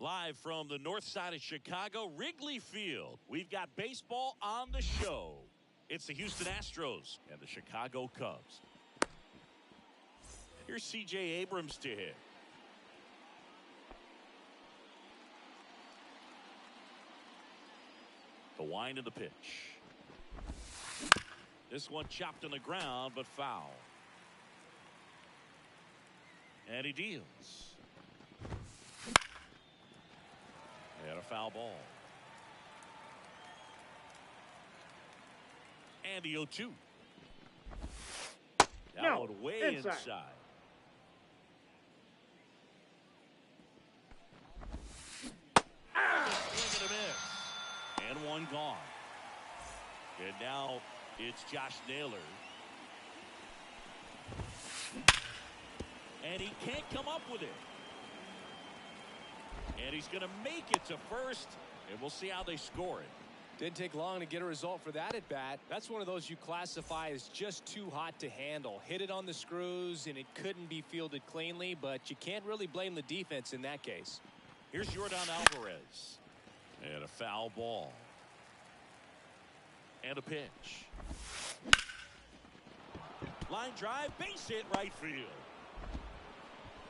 Live from the north side of Chicago, Wrigley Field. We've got baseball on the show. It's the Houston Astros and the Chicago Cubs. Here's C.J. Abrams to hit. The wind of the pitch. This one chopped on the ground, but foul. And he deals. And a foul ball. And the 0-2. That one way inside. Swing and a miss. And one gone. And now it's Josh Naylor. And he can't come up with it. And he's going to make it to first. And we'll see how they score it. Didn't take long to get a result for that at bat. That's one of those you classify as just too hot to handle. Hit it on the screws, and it couldn't be fielded cleanly, but you can't really blame the defense in that case. Here's Jordan Alvarez. And a foul ball. And a pitch. Line drive, base hit right field.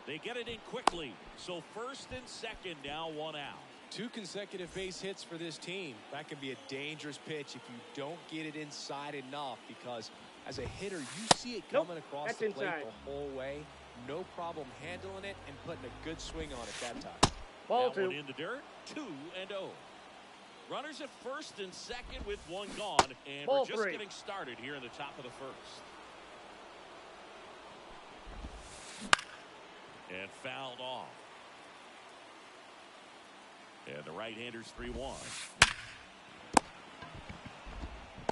They get it in quickly. So first and second, now one out. 2 consecutive base hits for this team. That can be a dangerous pitch if you don't get it inside enough, because as a hitter, you see it coming across the plate the whole way. No problem handling it and putting a good swing on it that time. Ball that 2. One in the dirt, 2-0. Runners at first and second with one gone, and Ball we're just 3. getting started here in the top of the first. And fouled off. And the right-hander's 3-1.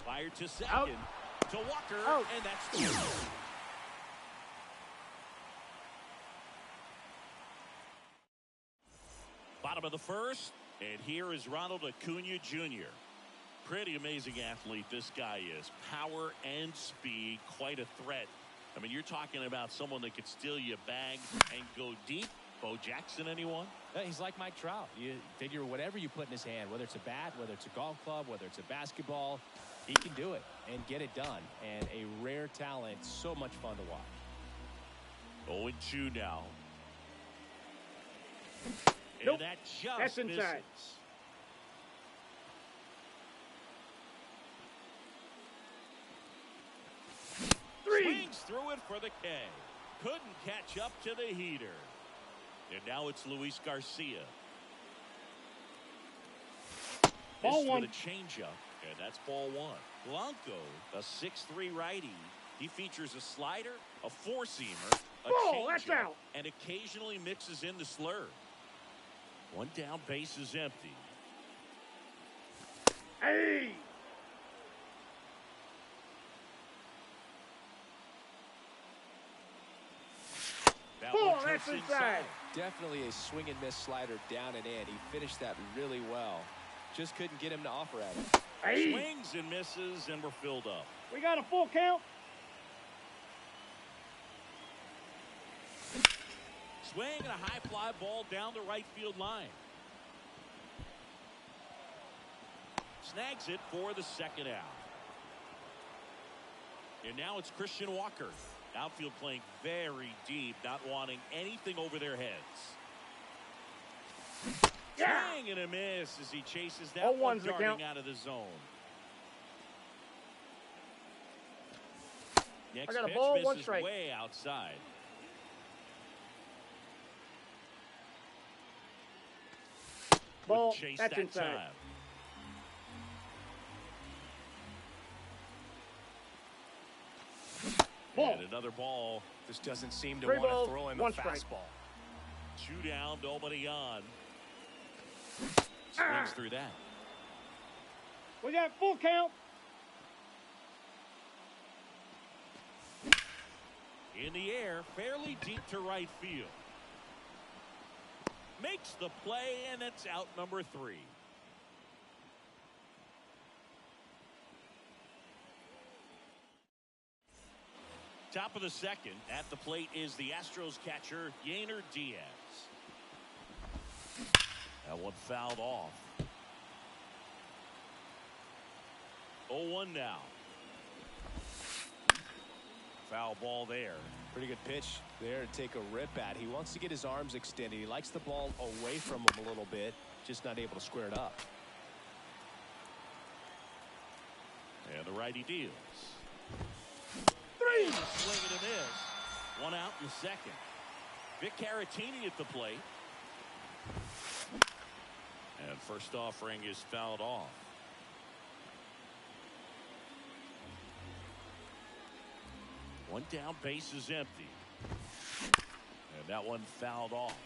Fired to second. Out. To Walker. Out. And that's 2. Bottom of the first. And here is Ronald Acuna Jr. Pretty amazing athlete this guy is. Power and speed. Quite a threat. I mean, you're talking about someone that could steal you a bag and go deep. Bo Jackson, anyone? He's like Mike Trout. You figure whatever you put in his hand, whether it's a bat, whether it's a golf club, whether it's a basketball, he can do it and get it done. And a rare talent, so much fun to watch. 0-2 now. Nope. And that just That's inside. misses. Swings through it for the K. Couldn't catch up to the heater. And now it's Luis Garcia. Ball 1. The changeup, and that's ball 1. Blanco, a 6'3" righty. He features a slider, a four-seamer, a Ball, that's changeup, out. and occasionally mixes in the slurve. One down, base is empty. Hey! Ball, that's inside. Definitely a swing and miss slider down and in. He finished that really well. Just couldn't get him to offer at it. Hey. Swings and misses, and we're filled up. We got a full count. Swing and a high fly ball down the right field line. Snags it for the second out. And now it's Christian Walker. Outfield playing very deep, not wanting anything over their heads. Yeah. Swing and a miss as he chases that 0-1's one the darting count. out of the zone. Next I got a pitch ball, 1 misses strike. way outside. Ball, Would chase that's that inside. time. Ball. And another ball. This doesn't seem to 3 want balls, to throw him 1 a strike. fastball. 2 down, nobody on. Swings through that. We got full count. In the air, fairly deep to right field. Makes the play, and it's out number 3. Top of the second. At the plate is the Astros catcher, Yainer Diaz. That one fouled off. 0-1 now. Foul ball there. Pretty good pitch there to take a rip at. He wants to get his arms extended. He likes the ball away from him a little bit, just not able to square it up. And the righty deals. Three. Swing and a miss. One out in the second. Vic Caratini at the plate. And first offering is fouled off. One down, base is empty. And that one fouled off.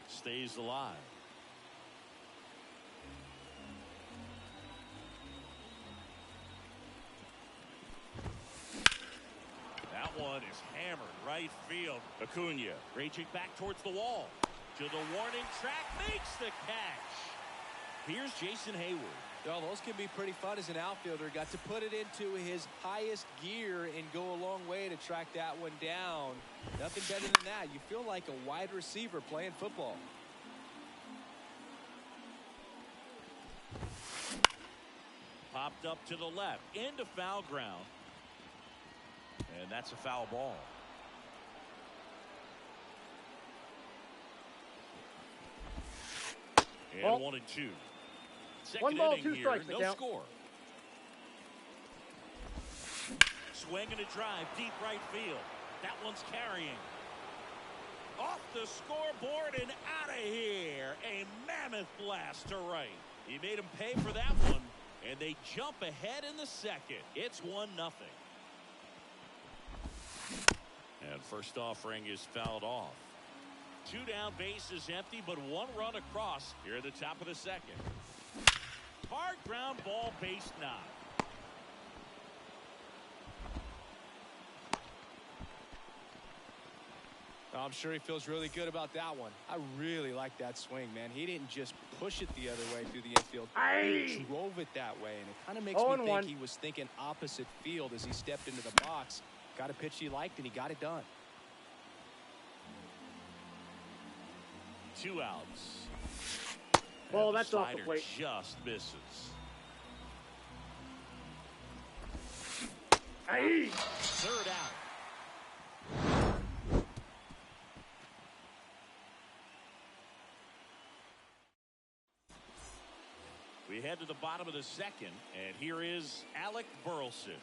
Stays alive. That one is hammered right field. Acuna reaching back towards the wall. To the warning track, makes the catch. Here's Jason Hayward. Well, those can be pretty fun as an outfielder. Got to put it into his highest gear and go a long way to track that one down. Nothing better than that. You feel like a wide receiver playing football. Popped up to the left into foul ground. And that's a foul ball. And 1-2. Second 1 ball, inning 2 here, strikes. no score. Swing and a drive, deep right field. That one's carrying. Off the scoreboard and out of here. A mammoth blast to right. He made him pay for that one, and they jump ahead in the second. It's 1-0. And first offering is fouled off. 2 down, bases empty, but 1 run across here at the top of the second. Hard ground ball, base knock. I'm sure he feels really good about that one. I really like that swing, man. He didn't just push it the other way through the infield. He drove it that way, and it kind of makes me think he was thinking opposite field as he stepped into the box. Got a pitch he liked, and he got it done. 2 outs. Well, that's off the plate. Just misses. Third out. We head to the bottom of the second, and here is Alec Burleson.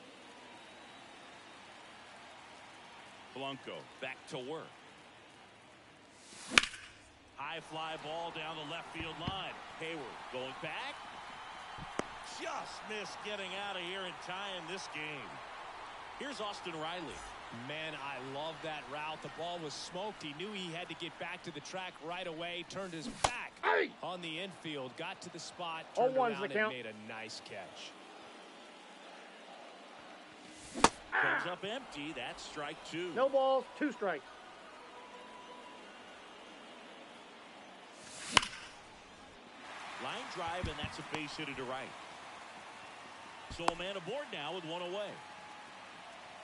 Blanco back to work. High fly ball down the left field line. Hayward going back. Just missed getting out of here and tying this game. Here's Austin Riley. Man, I love that route. The ball was smoked. He knew he had to get back to the track right away. Turned his back on the infield. Got to the spot. Turned around and made a nice catch. Comes up empty. That's strike 2. No balls, 2 strikes. Line drive, and that's a base hit to right. So a man aboard now with 1 away.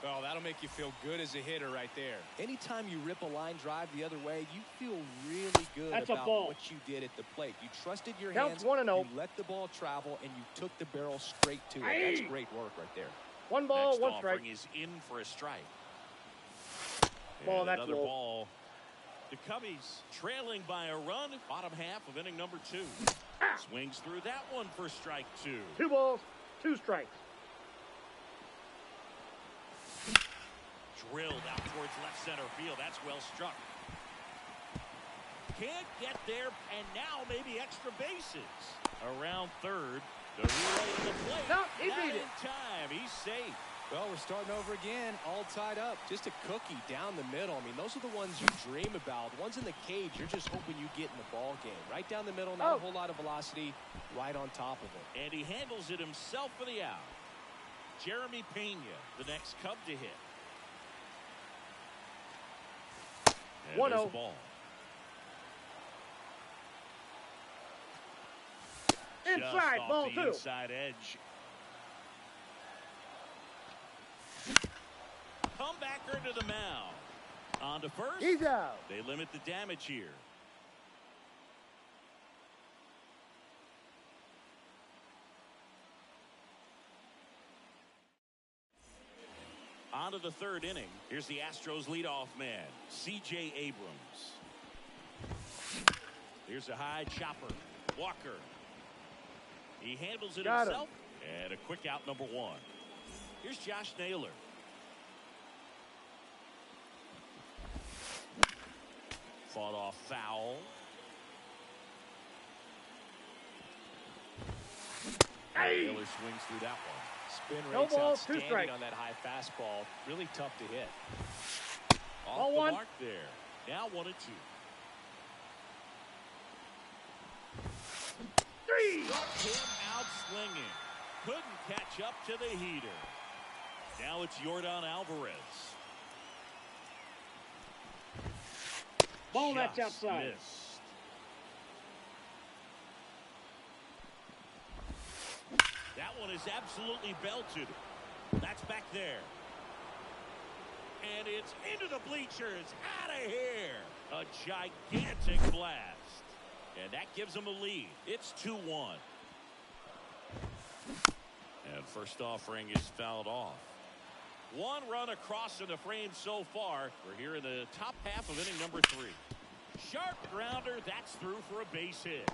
Well, that'll make you feel good as a hitter right there. Anytime you rip a line drive the other way, you feel really good about what you did at the plate. You trusted your hands, you let the ball travel, and you took the barrel straight to it. That's great work right there. 1 ball, Next 1 strike. is in for a strike. Ball, and that's another low. ball. The Cubbies trailing by a run. Bottom half of inning number 2. Swings through that one for strike 2. 2 balls, 2 strikes. Drilled out towards left center field. That's well struck. Can't get there, and now maybe extra bases. Around third. The relay to the plate. No, he Not beat in it. time. He's safe. Well, we're starting over again, all tied up. Just a cookie down the middle. I mean, those are the ones you dream about. The ones in the cage, you're just hoping you get in the ball game. Right down the middle, not a whole lot of velocity, right on top of it. And he handles it himself for the out. Jeremy Pena, the next Cub to hit. And 1-0. ball. Inside, Just ball off the 2. Inside edge. comebacker to the mound. On to first. He's out. They limit the damage here. On to the third inning. Here's the Astros leadoff man, C.J. Abrams. Here's a high chopper. Walker. He handles it himself. And a quick out, number one. Here's Josh Naylor. Fought off foul. Hey. Naylor swings through that one. Spin No rate's ball, outstanding on that high fastball. Really tough to hit. Off Ball the one. mark there. Now 1-2. 3. Struck him out swinging. Couldn't catch up to the heater. Now it's Yordan Alvarez. Ball Just that's outside. missed. That one is absolutely belted. That's back there. And it's into the bleachers. Out of here. A gigantic blast. And that gives them a lead. It's 2-1. And first offering is fouled off. One run across in the frame so far. We're here in the top half of inning number 3. Sharp grounder. That's through for a base hit.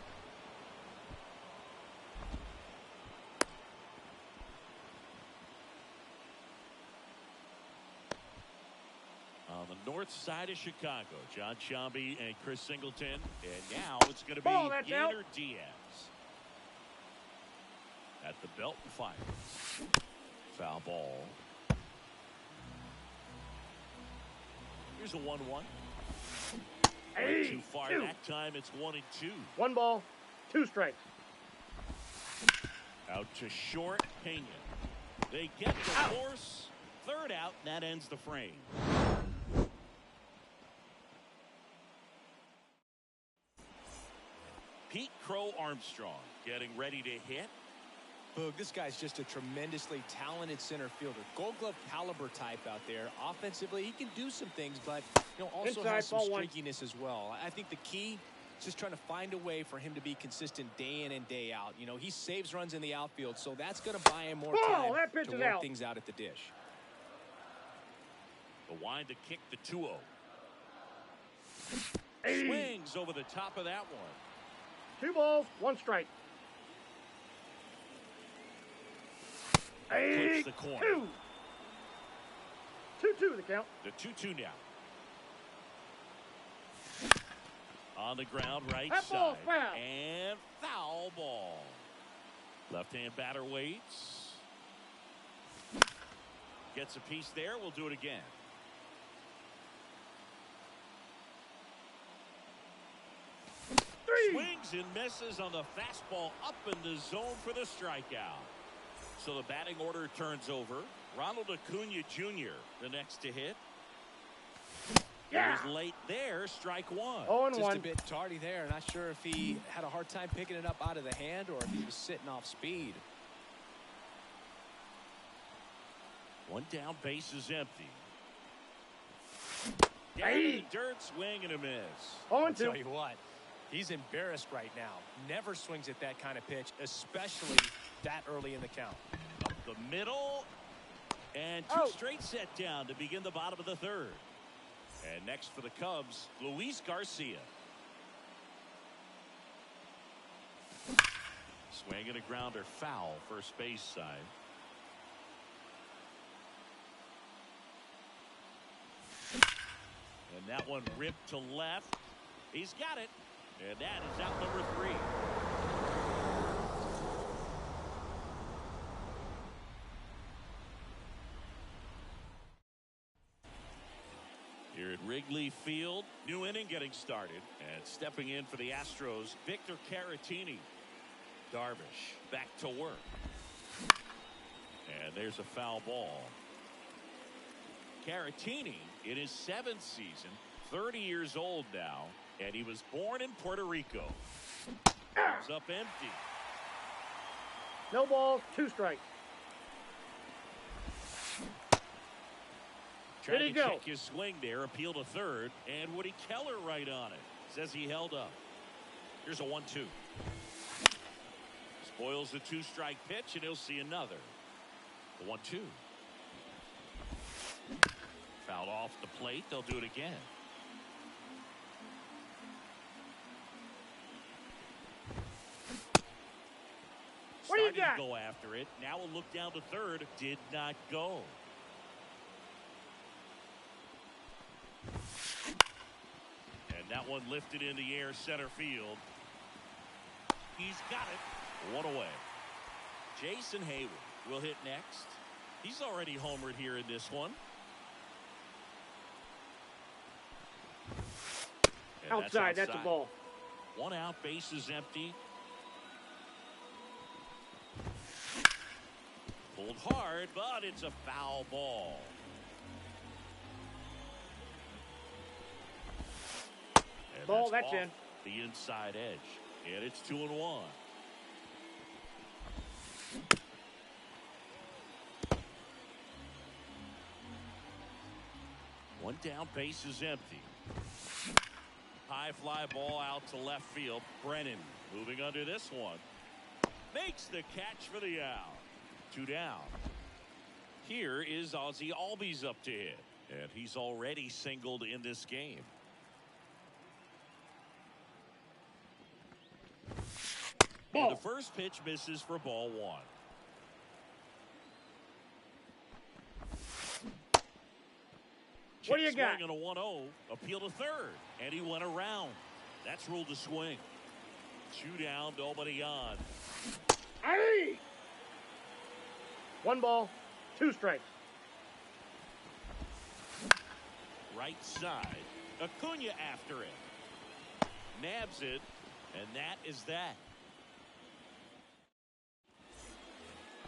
On the north side of Chicago, John Sciambi and Chris Singleton. And now it's going to be Gainer Diaz. At the belt and fires. Foul ball. Here's a 1-1. Hey, Too far 2. that time. It's 1-2. 1 ball, 2 strikes. Out to short, Pena. They get the force. Third out, and that ends the frame. Pete Crow Armstrong getting ready to hit. Boog, this guy's just a tremendously talented center fielder. Gold Glove caliber type out there. Offensively, he can do some things, but also Inside, has some ball 1. streakiness as well. I think the key is just trying to find a way for him to be consistent day in and day out. He saves runs in the outfield, so that's going to buy him more time that pitch to is work out. things out at the dish. The wind to kick the 2-0. Hey. Swings over the top of that one. 2 balls, 1 strike. Clips the corner. 2-2 the count. The 2-2 now. On the ground, right That side. ball's foul. And foul ball. Left-hand batter waits. Gets a piece there. We'll do it again. Swings and misses on the fastball up in the zone for the strikeout. So the batting order turns over. Ronald Acuna Jr. the next to hit. Yeah. He was late there. Strike 1. 0-1. Just a bit tardy there. Not sure if he had a hard time picking it up out of the hand or if he was sitting off speed. One down, base is empty. Down Hey. in the dirt, swing and a miss. 0-2. I'll tell you what, he's embarrassed right now. Never swings at that kind of pitch, especially that early in the count. Up the middle. And 2 straight set down to begin the bottom of the 3rd. And next for the Cubs, Luis Garcia. Swing and a grounder, foul, first base side. And that one ripped to left. He's got it. And that is out number 3. Here at Wrigley Field, new inning getting started. And stepping in for the Astros, Victor Caratini. Darvish back to work. And there's a foul ball. Caratini in his 7th season, 30 years old now, and he was born in Puerto Rico. Comes up empty. No balls, 2 strikes. Trying to check his swing there, appeal to third, and Woody Keller right on it. Says he held up. Here's a 1-2. Spoils the 2-strike pitch, and he'll see another. The 1-2. Fouled off the plate. They'll do it again. What do you got? Go after it. Now a look down to third. Did not go. And that one lifted in the air center field. He's got it. One away. Jason Hayward will hit next. He's already homered here in this one. And outside. That's a ball. 1 out, bases empty. Pulled hard, but it's a foul ball. And ball, that's in. The inside edge. And it's 2-1. One down, base is empty. High fly ball out to left field. Brennan moving under this one. Makes the catch for the out. 2 down. Here is Ozzie Albies up to hit. And he's already singled in this game. Ball. And the first pitch misses for ball 1. What do you got? Swing on a 1-0. Appeal to third. And he went around. That's ruled a swing. 2 down, nobody on. Aye. 1 ball, 2 strikes. Right side. Acuna after it. Nabs it. And that is that.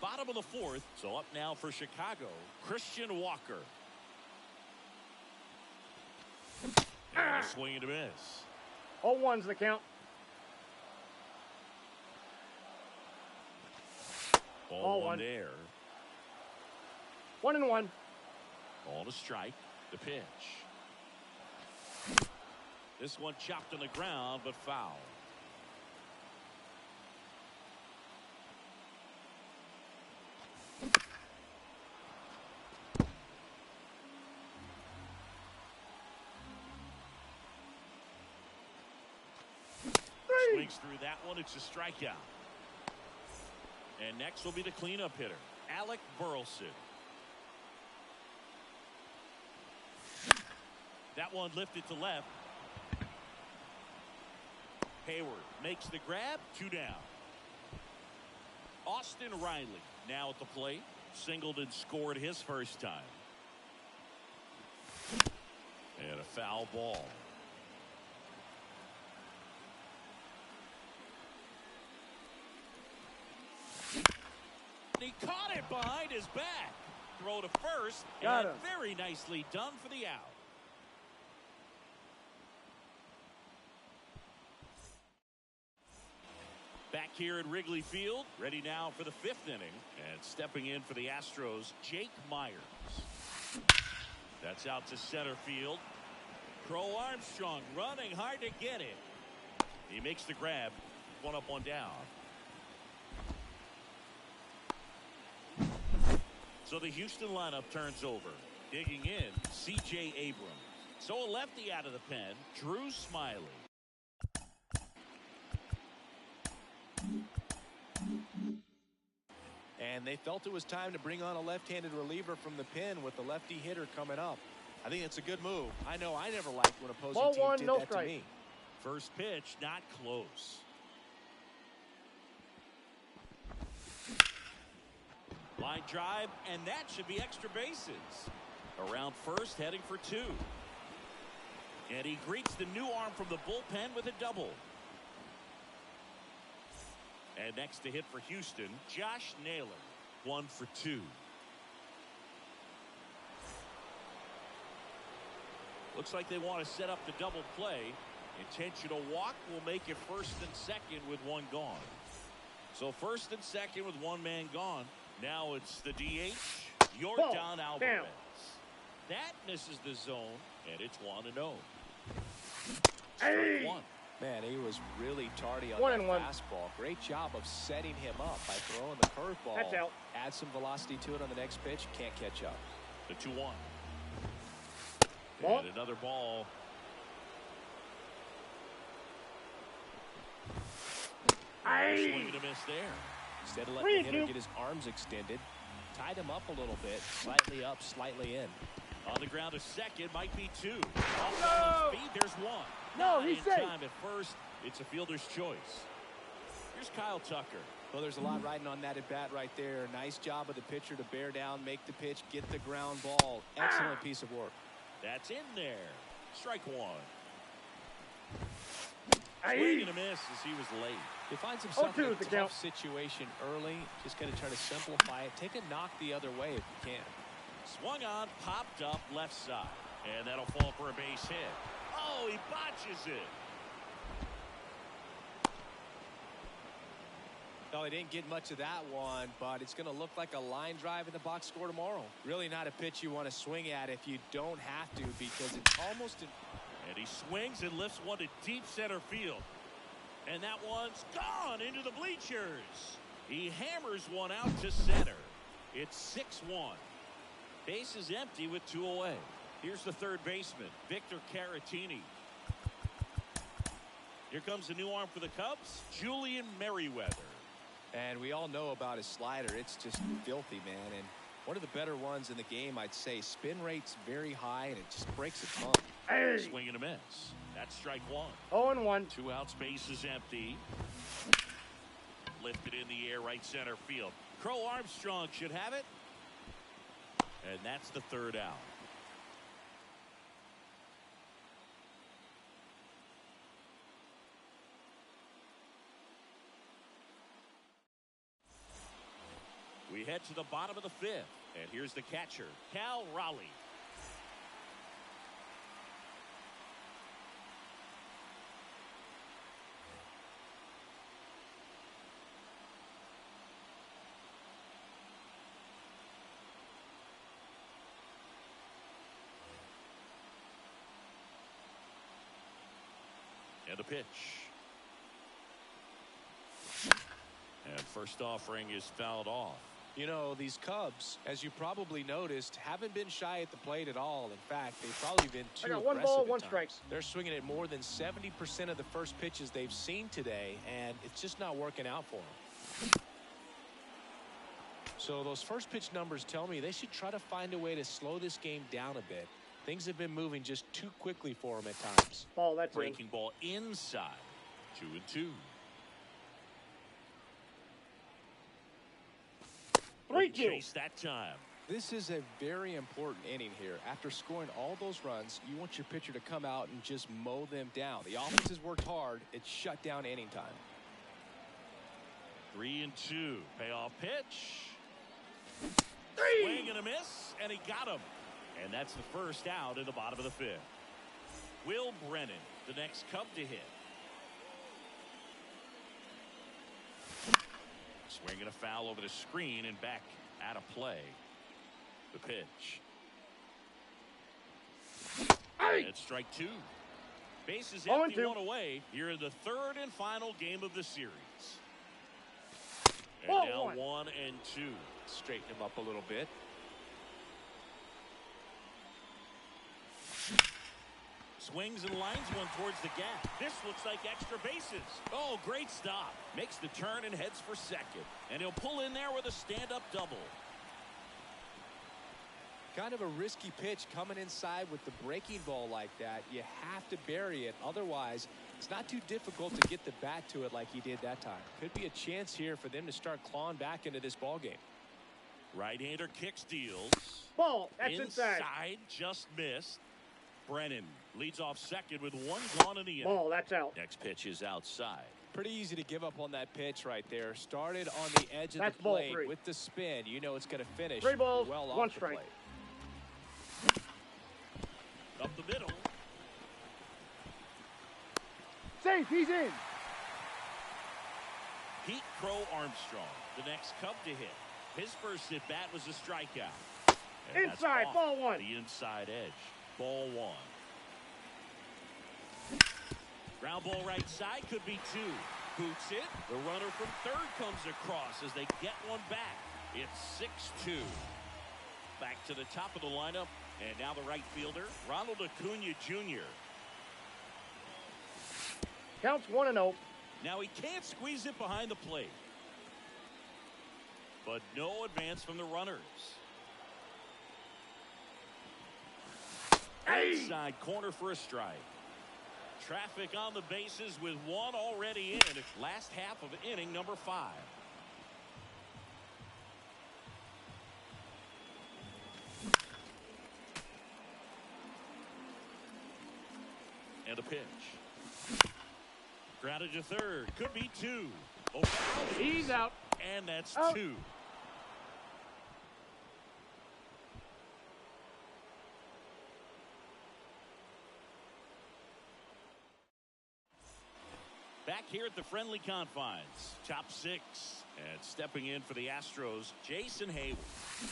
Bottom of the 4th. So up now for Chicago, Christian Walker. And a swing and a miss. 0-1's the count. Ball 1 there. 1-1. Ball to strike. The pitch. This one chopped on the ground, but foul. Swings through that one. It's a strikeout. And next will be the cleanup hitter, Alec Burleson. That one lifted to left. Hayward makes the grab. 2 down. Austin Riley now at the plate. Singled and scored his first time. And a foul ball. He caught it behind his back. Throw to first. Got and him. Very nicely done for the out. Back here at Wrigley Field, ready now for the 5th inning. And stepping in for the Astros, Jake Myers. That's out to center field. Crow Armstrong running hard to get it. He makes the grab. 1 up, 1 down. So the Houston lineup turns over. Digging in, C.J. Abrams. So a lefty out of the pen, Drew Smiley. And they felt it was time to bring on a left-handed reliever from the pen with the lefty hitter coming up. I think it's a good move. I know I never liked when opposing Ball teams 1, did no that strike. to me. First pitch, not close. Line drive, and that should be extra bases. Around first, heading for 2. And he greets the new arm from the bullpen with a double. And next to hit for Houston, Josh Naylor. 1 for 2. Looks like they want to set up the double play. Intentional walk will make it first and second with 1 gone. So first and second with 1 man gone. Now it's the DH, Yordan Alvarez. That misses the zone, and it's 1-0. Hey! One. Man, he was really tardy on One that and one. fastball. Great job of setting him up by throwing the curveball. That's out. Add some velocity to it on the next pitch. Can't catch up. The 2-1. Ball. And another ball. Swing and a miss there. Instead of letting the hitter get his arms extended, tied him up a little bit. Slightly up, slightly in. On the ground, a second, might be two. No! Off speed, there's one. No, Not he's in safe. time at first. It's a fielder's choice. Here's Kyle Tucker. Well, there's a lot riding on that at bat right there. Nice job of the pitcher to bear down, make the pitch, get the ground ball. Excellent piece of work. That's in there. Strike one. Aye. Swing and a miss as he was late. He finds himself in 0-2 a is the tough count. situation early. Just got to try to simplify it. Take a knock the other way if you can. Swung on, popped up left side. And that'll fall for a base hit. Oh, he botches it. Well, he didn't get much of that one, but it's going to look like a line drive in the box score tomorrow. Really not a pitch you want to swing at if you don't have to, because it's almost And he swings and lifts one to deep center field. And that one's gone into the bleachers. He hammers one out to center. It's 6-1. Base is empty with 2 away. Here's the third baseman, Victor Caratini. Here comes the new arm for the Cubs, Julian Merriweather. And we all know about his slider. It's just filthy, man. And one of the better ones in the game, I'd say. Spin rate's very high, and it just breaks a ton. Hey! Swing and a miss. That's strike one. 0-1. 2 outs, base is empty. Lifted in the air, right center field. Crow Armstrong should have it. And that's the third out. We head to the bottom of the fifth. And here's the catcher, Cal Raleigh. And a pitch. And first offering is fouled off. You know, these Cubs, as you probably noticed, haven't been shy at the plate at all. In fact, they've probably been too I got 1 aggressive ball, at 1 times. strike. They're swinging at more than 70% of the first pitches they've seen today, and it's just not working out for them. So those first pitch numbers tell me they should try to find a way to slow this game down a bit. Things have been moving just too quickly for them at times. Ball, that's Breaking ball inside. 2-2. 3-2. Chase that time. This is a very important inning here. After scoring all those runs, you want your pitcher to come out and just mow them down. The offense has worked hard. It's shut down inning time. 3-2. Payoff pitch. 3. Swing and a miss, and he got him. And that's the first out in the bottom of the fifth. Will Brennan, the next Cub to hit. Swinging a foul over the screen and back out of play. The pitch. Hey! It's strike two. Bases 0-2. empty, 1 away. Here in the third and final game of the series. And Ball now 1. 1-2. Straighten him up a little bit. Swings and lines one towards the gap. This looks like extra bases. Oh, great stop. Makes the turn and heads for second. And he'll pull in there with a stand-up double. Kind of a risky pitch coming inside with the breaking ball like that. You have to bury it. Otherwise, it's not too difficult to get the bat to it like he did that time. Could be a chance here for them to start clawing back into this ball game. Right-hander kick steals. Ball, that's inside. Just missed. Brennan leads off second with 1 gone in the inning. Ball, that's out. Next pitch is outside. Pretty easy to give up on that pitch right there. Started on the edge of That's the ball plate 3. with the spin. You know it's going to finish 3 balls, well 1 off the strike. plate. Up the middle. Safe, he's in. Pete Crow Armstrong, the next Cub to hit. His first at bat was a strikeout. And Inside, ball one. The inside edge. Ball one. Ground ball right side, could be two. Boots it. The runner from third comes across as they get one back. It's 6-2. Back to the top of the lineup. And now the right fielder, Ronald Acuna Jr. Counts 1-0. Now he can't squeeze it behind the plate. But no advance from the runners. Inside corner for a strike. Traffic on the bases with one already in. It's last half of inning number 5. And a pitch. Grounded to third. Could be two. Oh, he's out. And that's out. 2. Back here at the friendly confines. Top 6. And stepping in for the Astros, Jason Hayward.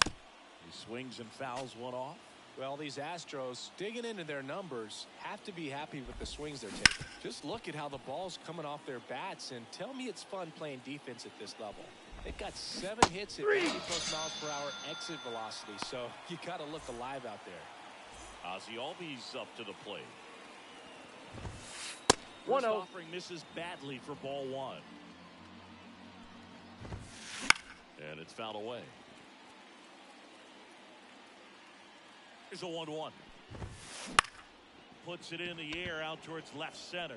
He swings and fouls one off. Well, these Astros, digging into their numbers, have to be happy with the swings they're taking. Just look at how the ball's coming off their bats, and tell me it's fun playing defense at this level. They've got 7 hits at 80+ miles per hour exit velocity, so you got to look alive out there. Ozzie Albies up to the plate. 1-0. First offering misses badly for ball one. And it's fouled away. Here's a 1-1. Puts it in the air out towards left center.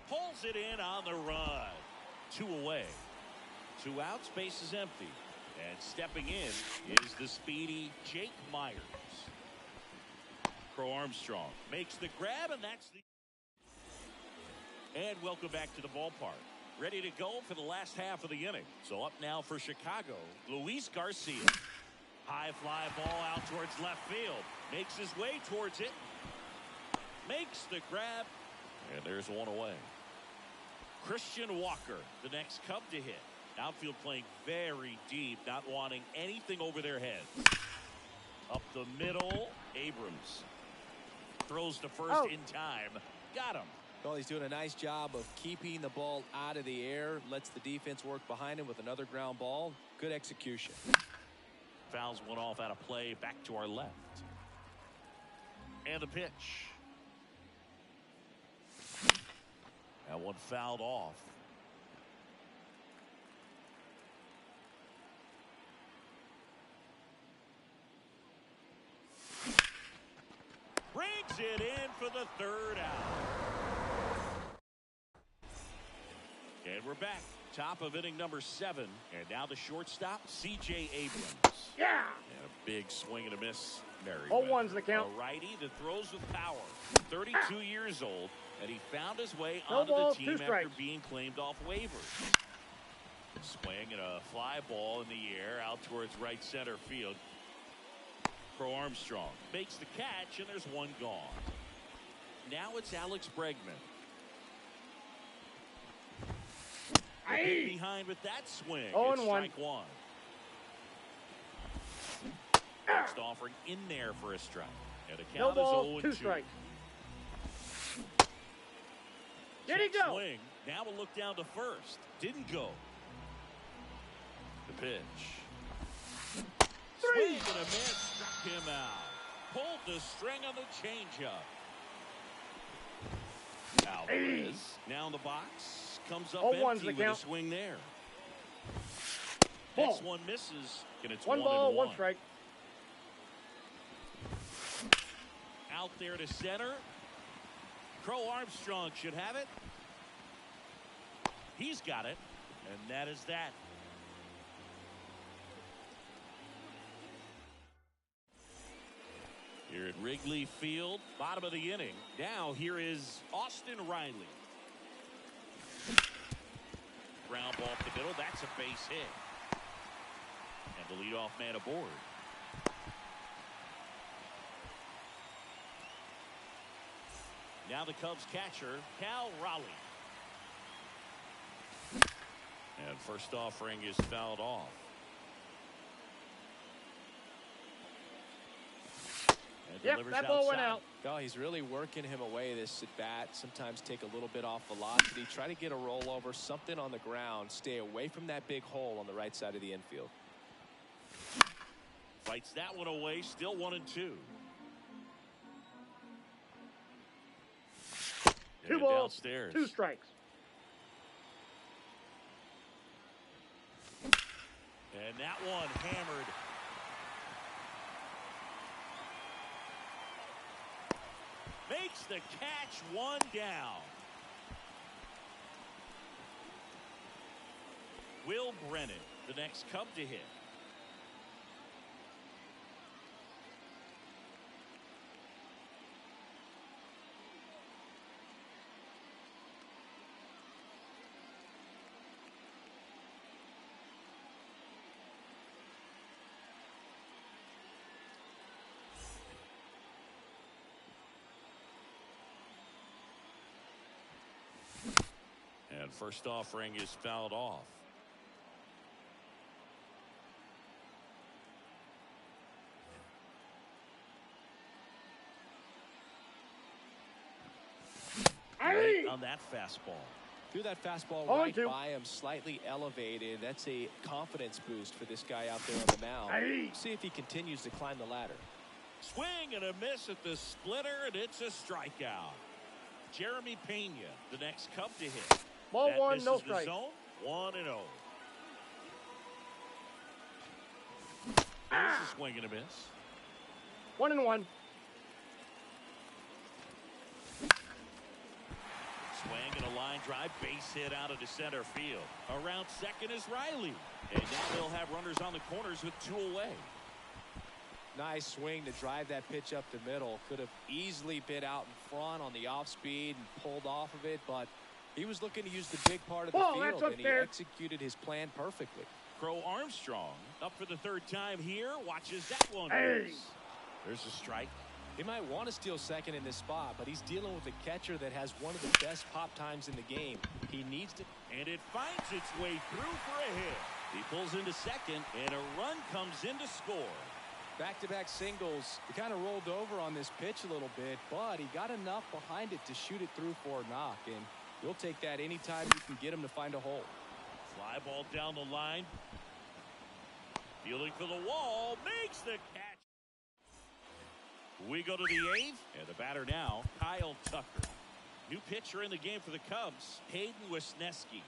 Pulls it in on the run. 2 away. 2 outs, base is empty. And stepping in is the speedy Jake Myers. Crow Armstrong makes the grab, and that's the... And welcome back to the ballpark. Ready to go for the last half of the inning. So up now for Chicago, Luis Garcia. High fly ball out towards left field. Makes his way towards it. Makes the grab. And there's one away. Christian Walker, the next Cub to hit. Outfield playing very deep, not wanting anything over their heads. Up the middle, Abrams. Throws to first in time. Got him. Well, he's doing a nice job of keeping the ball out of the air. Lets the defense work behind him with another ground ball. Good execution. Fouls one off out of play. Back to our left. And the pitch. That one fouled off. Brings it in for the 3rd out. And we're back. Top of inning number 7. And now the shortstop, C.J. Abrams. Yeah. And a big swing and a miss. 0-1's the count. A righty that throws with power. 32 years old. And he found his way No onto balls, the team 2 after strikes. being claimed off waivers. Swing and a fly ball in the air out towards right center field. Crow Armstrong makes the catch, and there's one gone. Now it's Alex Bregman. Hit behind with that swing. 0-1. It's strike 1. Next offering in there for a strike. And the No count balls, is 2 0-2. strikes. Did he Check go? Swing. Now we'll look down to first. Didn't go. The pitch. 3. Swing and a miss. Struck him out. Pulled the string on the changeup. Alvarez now in the box. Comes up 0-1's empty the with a count. swing there. Ball. Next one misses. And it's 1 1 ball, and 1 strike. Out there to center. Crow Armstrong should have it. He's got it. And that is that. Here at Wrigley Field, bottom of the inning. Now here is Austin Riley. Ground ball up the middle. That's a base hit. And the leadoff man aboard. Now the Cubs catcher, Cal Raleigh. And first offering is fouled off. Yep, that ball went out. Well, he's really working him away this at bat. Sometimes take a little bit off velocity. Try to get a rollover, something on the ground. Stay away from that big hole on the right side of the infield. Fights that one away. Still 1-2. Two balls, downstairs. 2 strikes. And that one hammered. Makes the catch, 1 down. Will Brennan, the next Cub to hit. And first offering is fouled off. Right on that fastball. Threw that fastball right by him, slightly elevated. That's a confidence boost for this guy out there on the mound. See if he continues to climb the ladder. Swing and a miss at the splitter, and it's a strikeout. Jeremy Pena, the next Cub to hit. Ball that 1, no the strike. Zone, 1-0. There's a swing and a miss. 1-1. Swing and a line drive, base hit out of the center field. Around second is Riley. And now they'll have runners on the corners with 2 away. Nice swing to drive that pitch up the middle. Could have easily been out in front on the off speed and pulled off of it, but he was looking to use the big part of the field, and he executed his plan perfectly. Crow Armstrong up for the 3rd time here. Watches that one. There's a strike. He might want to steal second in this spot, but he's dealing with a catcher that has one of the best pop times in the game. He needs to. And it finds its way through for a hit. He pulls into second, and a run comes in to score. Back-to-back singles. He kind of rolled over on this pitch a little bit, but he got enough behind it to shoot it through for a knock, and you'll take that anytime you can get him to find a hole. Fly ball down the line. Fielding for the wall. Makes the catch. We go to the 8th, and the batter now, Kyle Tucker. New pitcher in the game for the Cubs, Hayden Wesneski.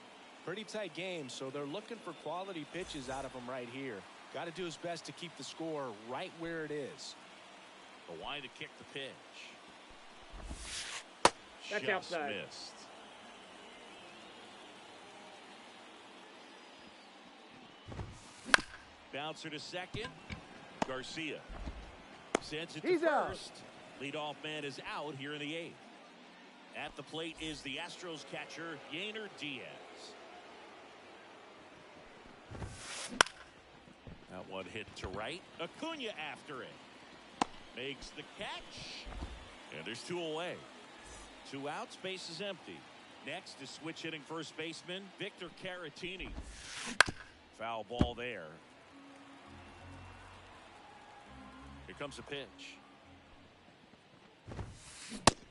Pretty tight game, so they're looking for quality pitches out of him right here. Got to do his best to keep the score right where it is. The line to kick the pitch. That's just outside. Missed. Bouncer to second. Garcia sends it to first. Out. Leadoff man is out here in the 8th. At the plate is the Astros catcher, Yainer Diaz. That one hit to right. Acuna after it. Makes the catch. And there's 2 away. 2 outs, base is empty. Next is switch hitting first baseman, Victor Caratini. Foul ball there. Here comes a pitch.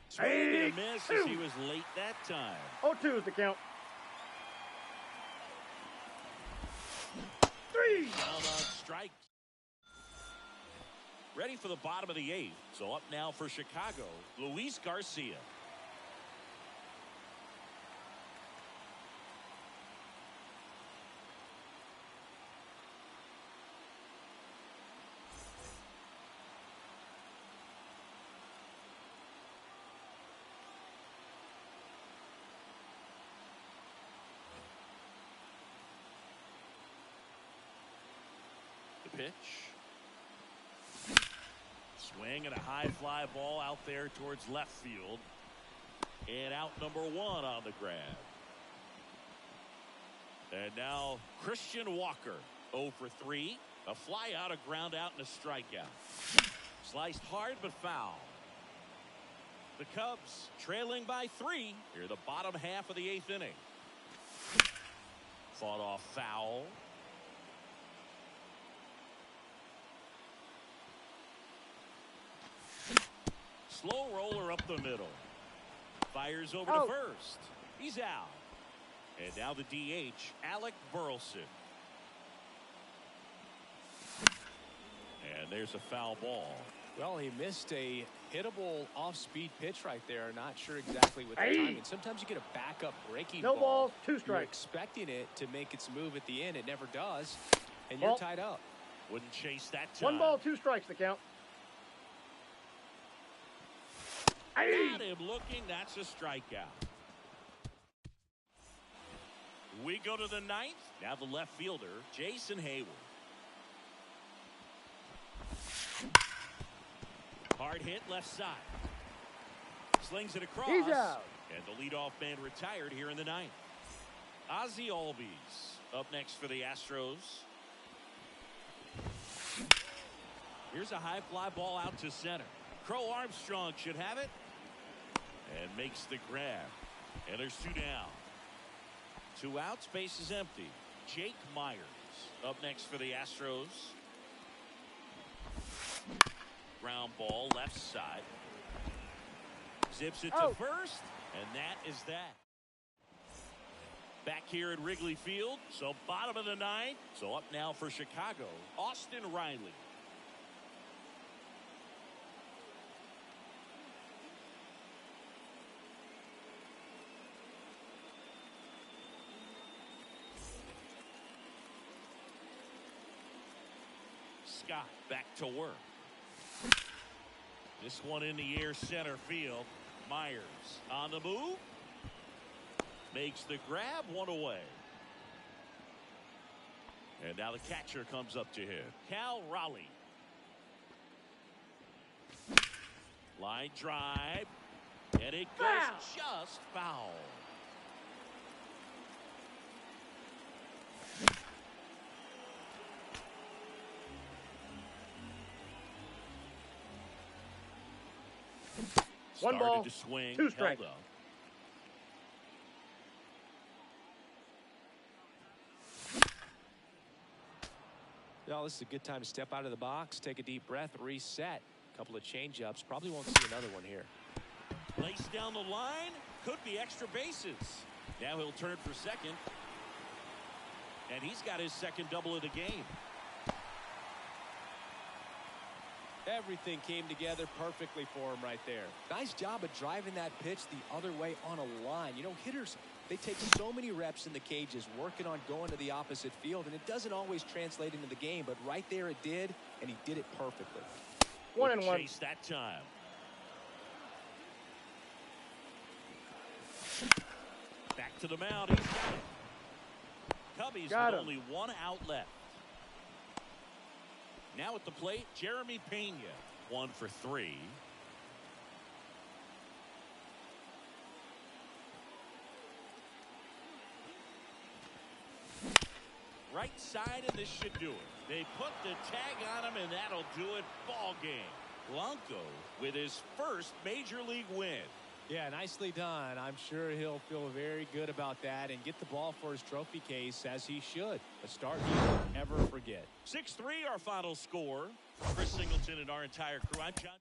Swing and a miss as he was late that time. 0-2 is the count. 3. Down on strikes. Ready for the bottom of the 8th. So up now for Chicago, Luis Garcia. Pitch. Swing and a high fly ball out there towards left field. And out number 1 on the grab. And now Christian Walker 0 for 3. A fly out, a ground out, and a strikeout. Sliced hard but foul. The Cubs trailing by 3 here the bottom half of the 8th inning. Fought off foul. Slow roller up the middle. Fires over to first. He's out. And now the DH, Alec Burleson. And there's a foul ball. Well, he missed a hittable off-speed pitch right there. Not sure exactly what the timing. Sometimes you get a backup breaking ball. No balls, 2 strikes. You're expecting it to make its move at the end. It never does. And you're tied up. Wouldn't chase that time. 1 ball, 2 strikes the count. Got him looking. That's a strikeout. We go to the 9th. Now the left fielder, Jason Hayward. Hard hit left side. Slings it across. He's out. And the leadoff man retired here in the 9th. Ozzie Albies up next for the Astros. Here's a high fly ball out to center. Crow Armstrong should have it. And makes the grab. And there's 2 down. 2 outs, base is empty. Jake Myers up next for the Astros. Ground ball left side. Zips it to first. And that is that. Back here at Wrigley Field. So bottom of the 9th. So up now for Chicago, Austin Riley. Scott back to work. This one in the air center field. Myers on the move. Makes the grab, 1 away. And now the catcher comes up to hit. Cal Raleigh. Line drive. And it goes just foul. One ball, to swing, 2 strikes. Well, this is a good time to step out of the box, take a deep breath, reset. A couple of change-ups. Probably won't see another one here. Placed down the line. Could be extra bases. Now he'll turn for second. And he's got his second double of the game. Everything came together perfectly for him right there. Nice job of driving that pitch the other way on a line. You know, hitters, they take so many reps in the cages working on going to the opposite field, and it doesn't always translate into the game, but right there it did, and he did it perfectly. 1-1. Chase that time. Back to the mound. He's got it. Cubbies with only 1 out left. Now at the plate, Jeremy Pena, 1 for 3. Right side, and this should do it. They put the tag on him, and that'll do it. Ball game. Blanco with his first major league win. Yeah, nicely done. I'm sure he'll feel very good about that and get the ball for his trophy case, as he should. A start he won't ever forget. 6-3 our final score. Chris Singleton and our entire crew. I'm John.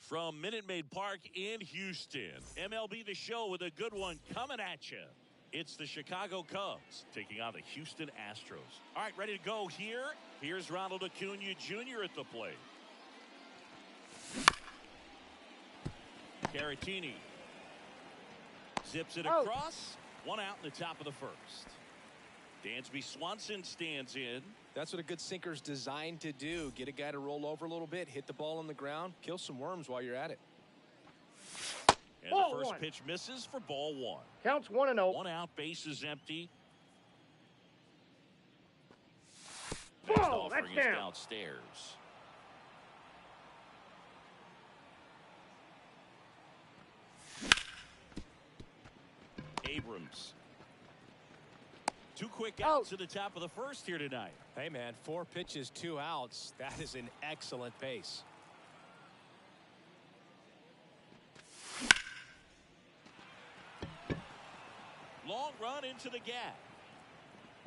From Minute Maid Park in Houston, MLB The Show with a good one coming at you. It's the Chicago Cubs taking on the Houston Astros. All right, ready to go here. Here's Ronald Acuna Jr. at the plate. Caratini zips it across. One out in the top of the first. Dansby Swanson stands in. That's what a good sinker's designed to do. Get a guy to roll over a little bit, hit the ball on the ground, kill some worms while you're at it. And the first pitch misses for ball one. Counts 1-0. One out, bases empty. Ball, that's is down. Downstairs. Abrams. Two quick outs to the top of the first here tonight. Hey, man, 4 pitches, 2 outs. That is an excellent pace. Long run into the gap.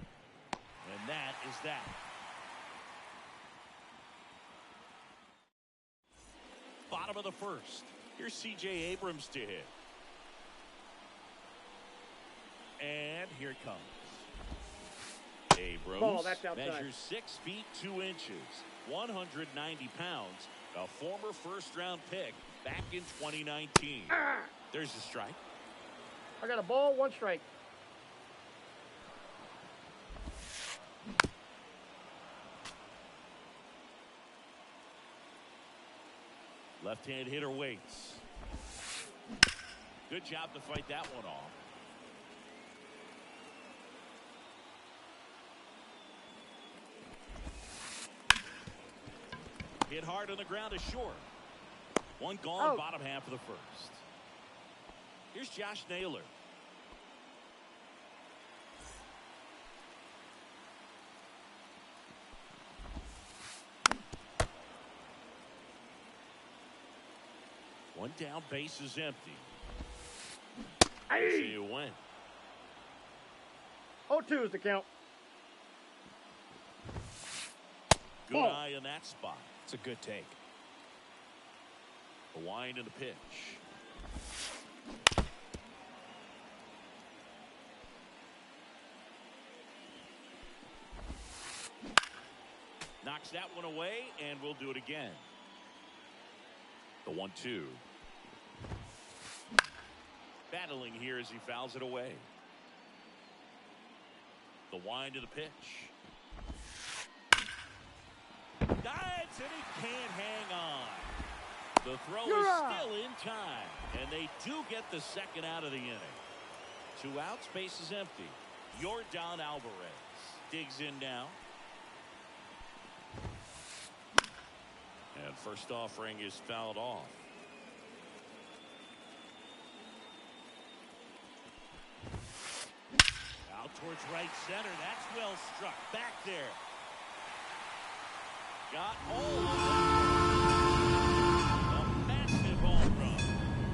And that is that. Bottom of the first. Here's C.J. Abrams to hit. And here it comes. Abrams measures 6 feet 2 inches, 190 pounds, a former first-round pick back in 2019. There's the strike. I got a ball, 1 strike. Left-hand hitter waits. Good job to fight that one off. Hit hard on the ground is short. One gone, bottom half of the first. Here's Josh Naylor. One down, base is empty. See you win. 0-2 is the count. Good eye in that spot. It's a good take. The wind and the pitch. Knocks that one away, and we'll do it again. The 1-2. Battling here as he fouls it away. The wind to the pitch. Dives, and he can't hang on. The throw is still in time, and they do get the second out of the inning. 2 outs, base is empty. Yordan Alvarez digs in now. And first offering is fouled off. Out towards right center. That's well struck. Back there. Got all a massive home run.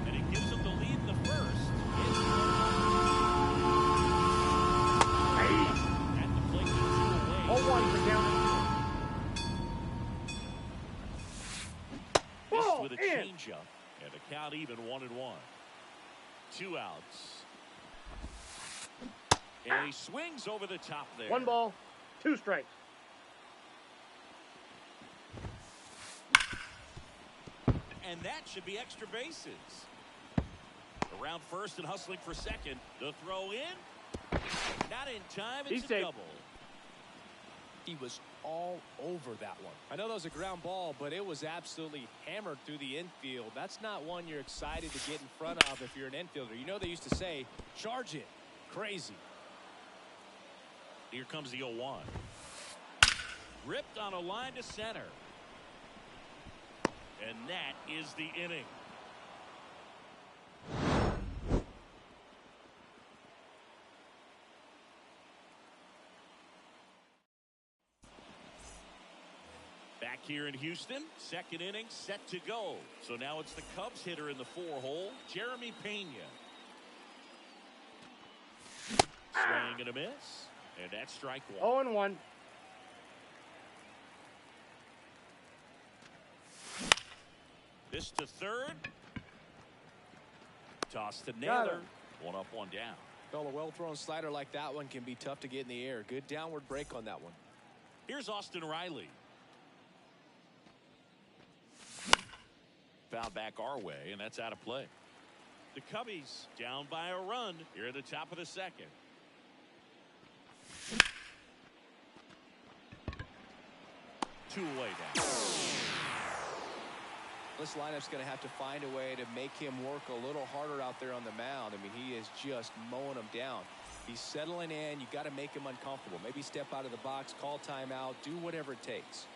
And it gives them the lead in the first. At the plate, 2 away. 0-1 the count. With a changeup, and the count even 1-1. 2 outs. And he swings over the top there. 1 ball, 2 strikes. And that should be extra bases. Around first and hustling for second. The throw in. Not in time. It's a double. He was all over that one. I know that was a ground ball, but it was absolutely hammered through the infield. That's not one you're excited to get in front of if you're an infielder. You know they used to say, charge it. Crazy. Here comes the 0-1. Ripped on a line to center. And that is the inning. Back here in Houston, second inning set to go. So now it's the Cubs hitter in the 4-hole, Jeremy Pena. Swing and a miss, and that's strike 1. 0-1. This to third. Toss to Naylor. One up, one down. Well, a well-thrown slider like that one can be tough to get in the air. Good downward break on that one. Here's Austin Riley. Foul back our way, and that's out of play. The Cubbies down by a run here at the top of the second. Two away now. This lineup's going to have to find a way to make him work a little harder out there on the mound. I mean, he is just mowing them down. He's settling in. You got to make him uncomfortable. Maybe step out of the box, call timeout, do whatever it takes.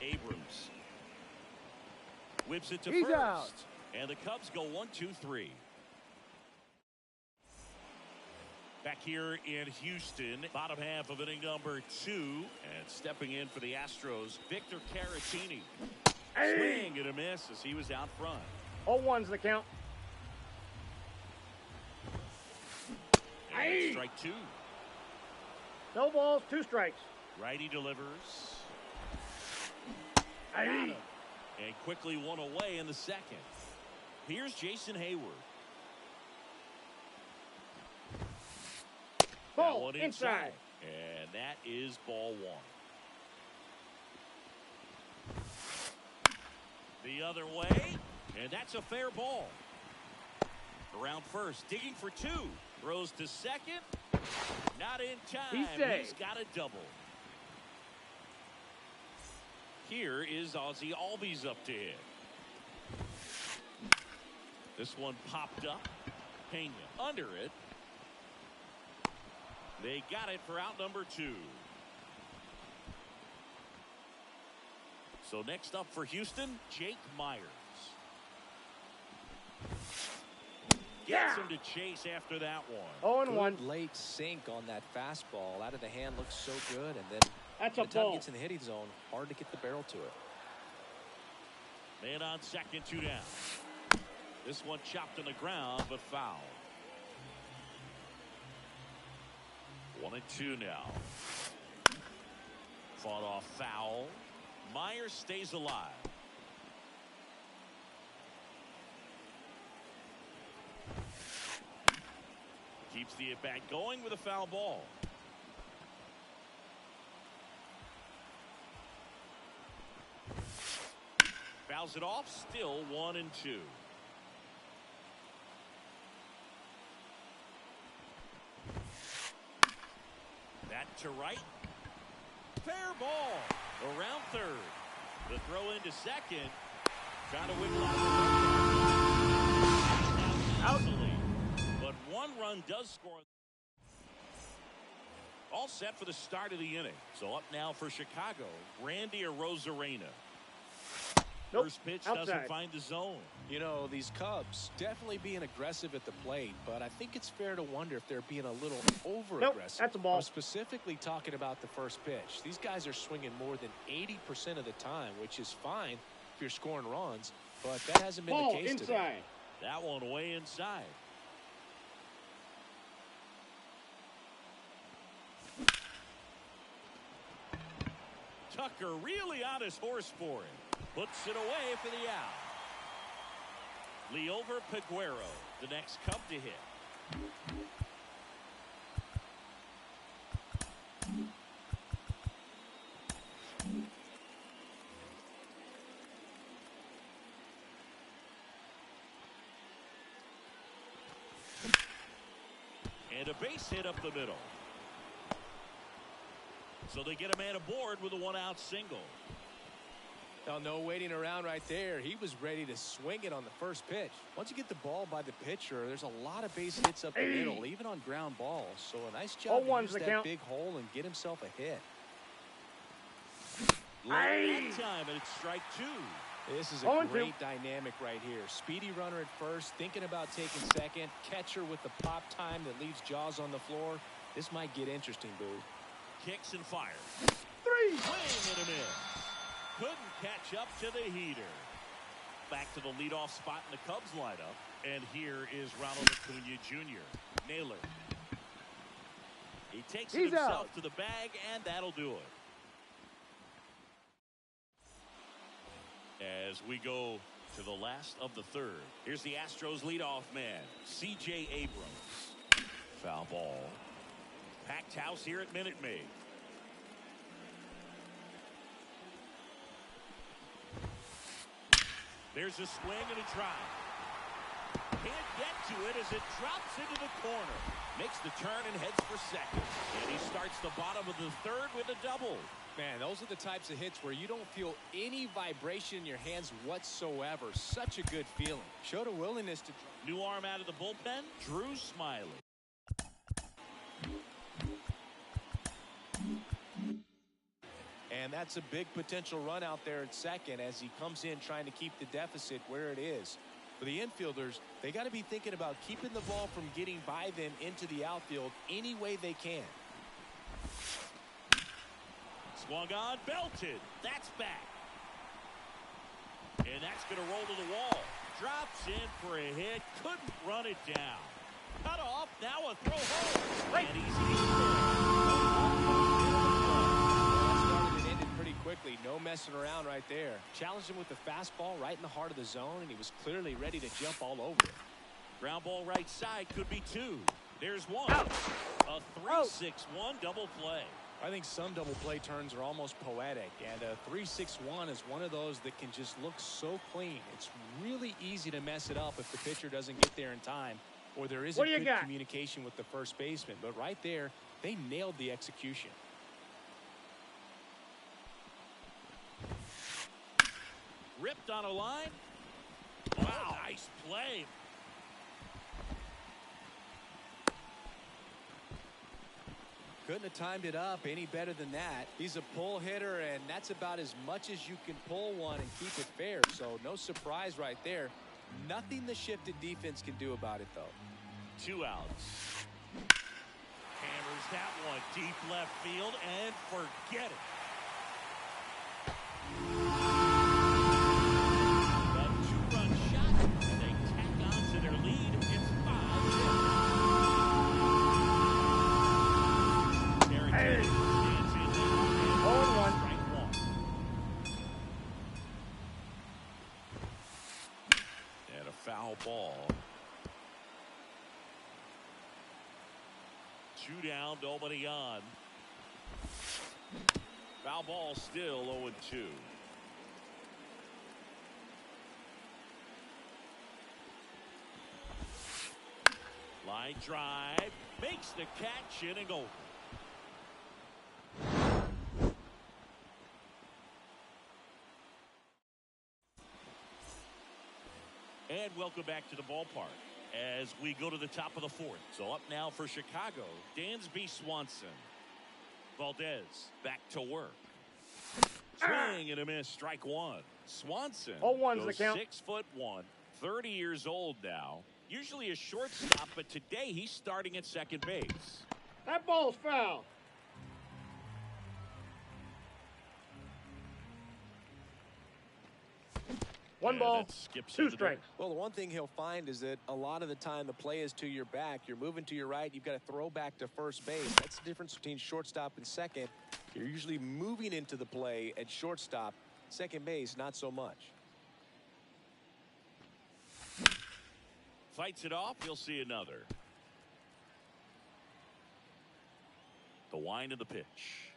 Abrams whips it to He's first. out. And the Cubs go 1-2-3. Back here in Houston, bottom half of inning number 2, and stepping in for the Astros, Victor Caratini. Swing and a miss as he was out front. 0-1's the count. And strike 2. No balls, 2 strikes. Righty delivers. Hey. And quickly one away in the second. Here's Jason Hayward. Ball one inside. And that is ball 1. The other way. And that's a fair ball. Around first. Digging for 2. Throws to second. Not in time. He's got a double. Here is Ozzie Albies up to hit. This one popped up. Pena under it. They got it for out number 2. So next up for Houston, Jake Myers. Gets him to chase after that one. 0-1. Good late sink on that fastball. Out of the hand looks so good, and then That's by a the time ball. it gets in the hitting zone, hard to get the barrel to it. Man on second, 2 down. This one chopped on the ground, but foul. 1-2 now. Fought off foul. Myers stays alive. Keeps the at-bat going with a foul ball. Fouls it off, still 1-2. That to right. Fair ball. Around third. The throw into second. Trying to wiggle out. But 1 run does score. All set for the start of the inning. So up now for Chicago, Randy Arozarena. Nope. First pitch Outside. doesn't find the zone. You know, these Cubs definitely being aggressive at the plate, but I think it's fair to wonder if they're being a little over-aggressive. That's a ball. I'm specifically talking about the first pitch. These guys are swinging more than 80% of the time, which is fine if you're scoring runs, but that hasn't been Ball the case inside. today. That one way inside. Tucker really on his horse for it. Puts it away for the out. Leover Peguero, the next Cub to hit. And a base hit up the middle. So they get a man aboard with a 1-out single. Now, no waiting around right there. He was ready to swing it on the first pitch. Once you get the ball by the pitcher, there's a lot of base hits up the middle, even on ground balls. So a nice job to use that big hole and get himself a hit. That time, and it's strike 2. This is a great dynamic right here. Speedy runner at first, thinking about taking second. Catcher with the pop time that leaves Jaws on the floor. This might get interesting, Boo. Kicks and fires. 3. Swing and a miss. Couldn't catch up to the heater. Back to the leadoff spot in the Cubs lineup. And here is Ronald Acuna Jr. Naylor. He takes it himself to the bag, and that'll do it. As we go to the last of the third. Here's the Astros leadoff man, C.J. Abrams. Foul ball. Packed house here at Minute Maid. There's a swing and a drive. Can't get to it as it drops into the corner. Makes the turn and heads for second. And he starts the bottom of the third with a double. Man, those are the types of hits where you don't feel any vibration in your hands whatsoever. Such a good feeling. Showed a willingness to... New arm out of the bullpen, Drew Smiley. And that's a big potential run out there at second as he comes in trying to keep the deficit where it is. For the infielders, they got to be thinking about keeping the ball from getting by them into the outfield any way they can. Swung on, belted. That's back. And that's going to roll to the wall. Drops in for a hit. Couldn't run it down. Cut off. Now a throw home. Right. And he's It ended pretty quickly. No messing around right there. Challenged him with the fastball right in the heart of the zone, and he was clearly ready to jump all over it. Ground ball right side could be two. There's one. Out. A 3-6-1 double play. I think some double play turns are almost poetic, and a 3-6-1 is one of those that can just look so clean. It's really easy to mess it up if the pitcher doesn't get there in time, or there isn't good communication with the first baseman. But right there, they nailed the execution. Ripped on a line. Wow, nice play. Couldn't have timed it up any better than that. He's a pull hitter, and that's about as much as you can pull one and keep it fair. So no surprise right there. Nothing the shifted defense can do about it, though. 2 outs. Hammers that one deep left field and forget it. A 2-run shot, and they tack on to their lead. It's 5-0. Hey. 0-1. And a foul ball. 2 down, nobody on. Foul ball still 0-2. Line drive, makes the catch, inning over. And welcome back to the ballpark as we go to the top of the fourth. So up now for Chicago, Dansby Swanson. Valdez back to work. Swing and a miss, strike one. Swanson 0-1's the goes count. 6'1", 30 years old now. Usually a shortstop, but today he's starting at second base. That ball's foul. One ball, 2 strikes. Well, the one thing he'll find is that a lot of the time the play is to your back. You're moving to your right. You've got to throw back to first base. That's the difference between shortstop and second. You're usually moving into the play at shortstop. Second base, not so much. Fights it off. You'll see another. The wind of the pitch.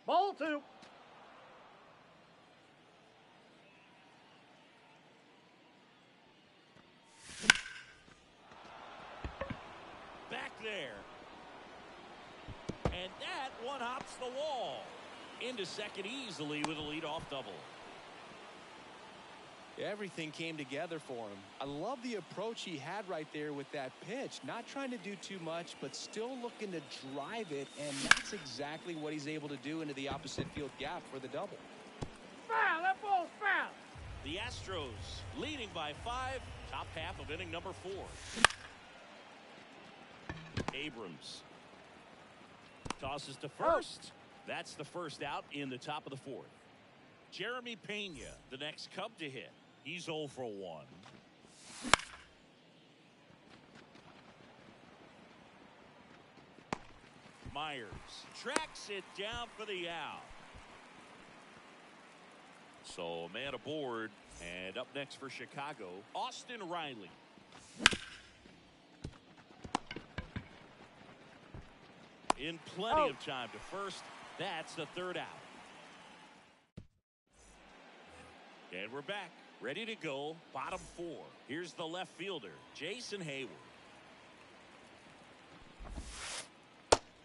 Ball 2. Back there. And that one hops the wall. Into second easily with a leadoff double. Everything came together for him. I love the approach he had right there with that pitch. Not trying to do too much, but still looking to drive it, and that's exactly what he's able to do into the opposite field gap for the double. Foul! That ball's foul! The Astros leading by 5, top half of inning number 4. Abrams tosses to first. That's the first out in the top of the 4th. Jeremy Pena, the next Cub to hit. He's 0 for 1. Myers tracks it down for the out. So man aboard, and up next for Chicago, Austin Riley. In plenty of time to first. That's the third out. And we're back, ready to go, bottom four. Here's the left fielder, Jason Hayward.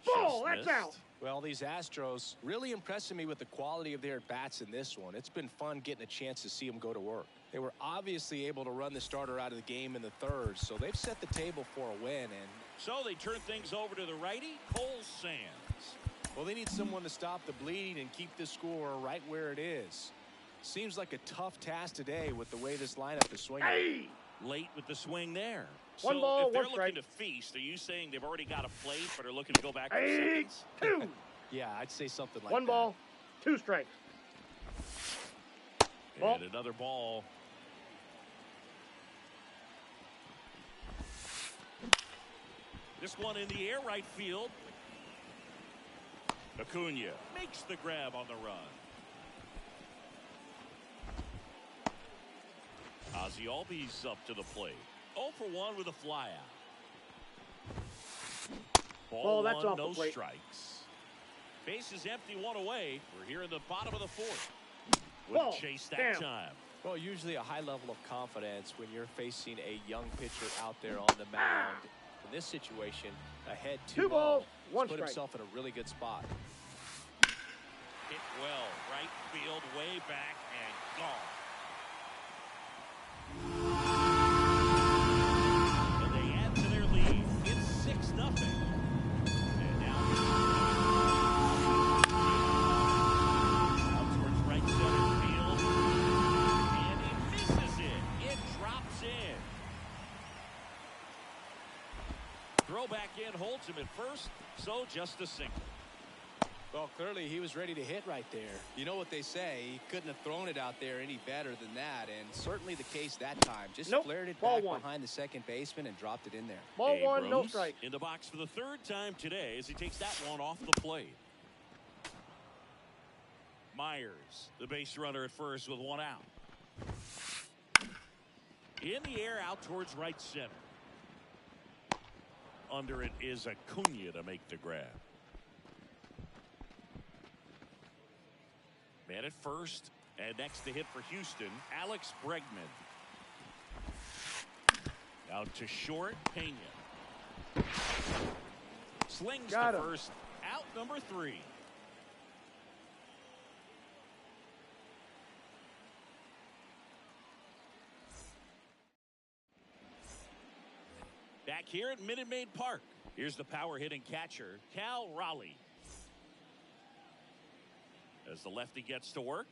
Ball, that's out. Well, these Astros really impressing me with the quality of their at-bats in this one. It's been fun getting a chance to see them go to work. They were obviously able to run the starter out of the game in the third, so they've set the table for a win. And so they turn things over to the righty, Cole Sands. Well, they need someone to stop the bleeding and keep the score right where it is. Seems like a tough task today with the way this lineup is swinging. Hey! Late with the swing there. One so ball, if they're one looking strike. to feast, are you saying they've already got a plate but are looking to go back for seconds? 2. Yeah, I'd say something like One that. ball, 2 strikes. And another ball. This one in the air, right field. Acuna makes the grab on the run. Ozzie Albies up to the plate. 0 for 1 with a flyout. Ball that's one, off the no plate. strikes. Base is empty, 1 away. We're here in the bottom of the fourth. Ball, Wouldn't chase that down. time. Well, usually a high level of confidence when you're facing a young pitcher out there on the mound. In this situation, ahead 2 balls, 1 put strike. himself in a really good spot. Hit well, right field, way back, and gone. And they add to their lead. It's 6-0. And now out towards right center field. And he misses it. It drops in. Throw back in, holds him at first, so just a single. Well, clearly he was ready to hit right there. You know what they say, he couldn't have thrown it out there any better than that, and certainly the case that time. Just flared it back behind the second baseman and dropped it in there. Ball Abrams 1, no strike. in the box for the third time today as he takes that one off the plate. Myers, the base runner at first with 1 out. In the air out towards right center. Under it is Acuna to make the grab. Man at first, and next to hit for Houston, Alex Bregman. Out to short, Pena. Slings Got the him. first, out number 3. Back here at Minute Maid Park, here's the power hitting catcher, Cal Raleigh. As the lefty gets to work.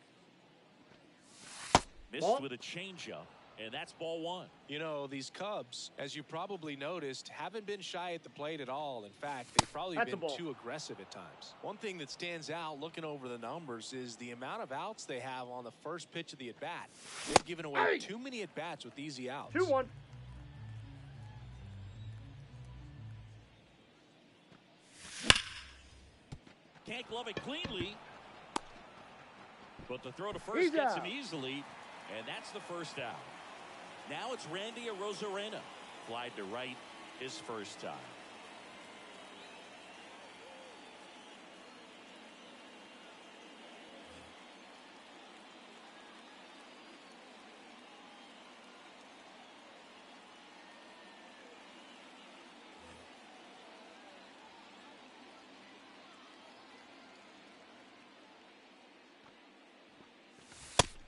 Missed with a changeup, and that's ball 1. You know, these Cubs, as you probably noticed, haven't been shy at the plate at all. In fact, they've probably been too aggressive at times. One thing that stands out looking over the numbers is the amount of outs they have on the first pitch of the at-bat. They've given away too many at-bats with easy outs. 2-1. Can't glove it cleanly. But the throw to first gets him easily, and that's the first out. Now it's Randy Arozarena. Flied to right his first time.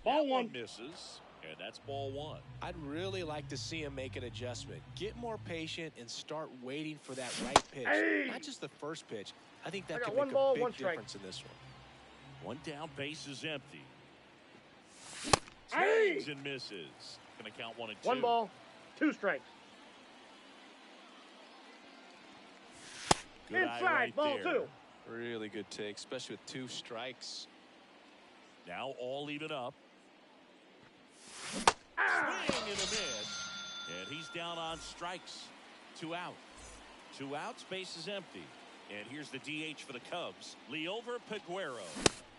Ball 1 misses, and that's ball 1. I'd really like to see him make an adjustment. Get more patient and start waiting for that right pitch. Not just the first pitch. I think that could make a big difference in this one. 1 down, base is empty. Swings and misses. Going to count 1 and 2. 1 ball, 2 strikes. Good Inside, right ball there. 2. Really good take, especially with 2 strikes. Now all even up. Swing and a miss. And he's down on strikes. 2 out. 2 outs, base is empty. And here's the DH for the Cubs, Liover Peguero.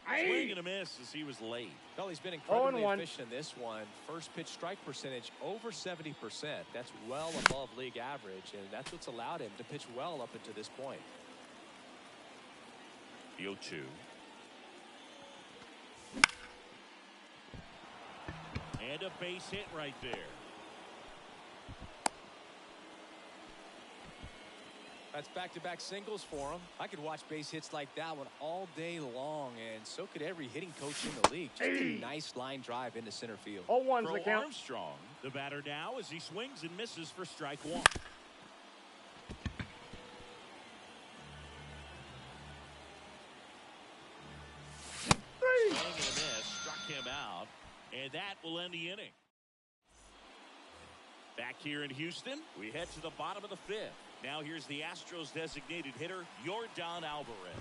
Swing and a miss as he was late. Well, he's been incredibly efficient in this one. First pitch strike percentage over 70%. That's well above league average, and that's what's allowed him to pitch well up until this point. The 0-2. And a base hit right there. That's back-to-back singles for him. I could watch base hits like that one all day long, and so could every hitting coach in the league. Just a nice line drive into center field. 0-1's the count. Armstrong, the batter now, as he swings and misses for strike one. Swing and a miss, struck him out, and that will end the inning. Back here in Houston, we head to the bottom of the fifth. Now here's the Astros designated hitter, Yordan Alvarez.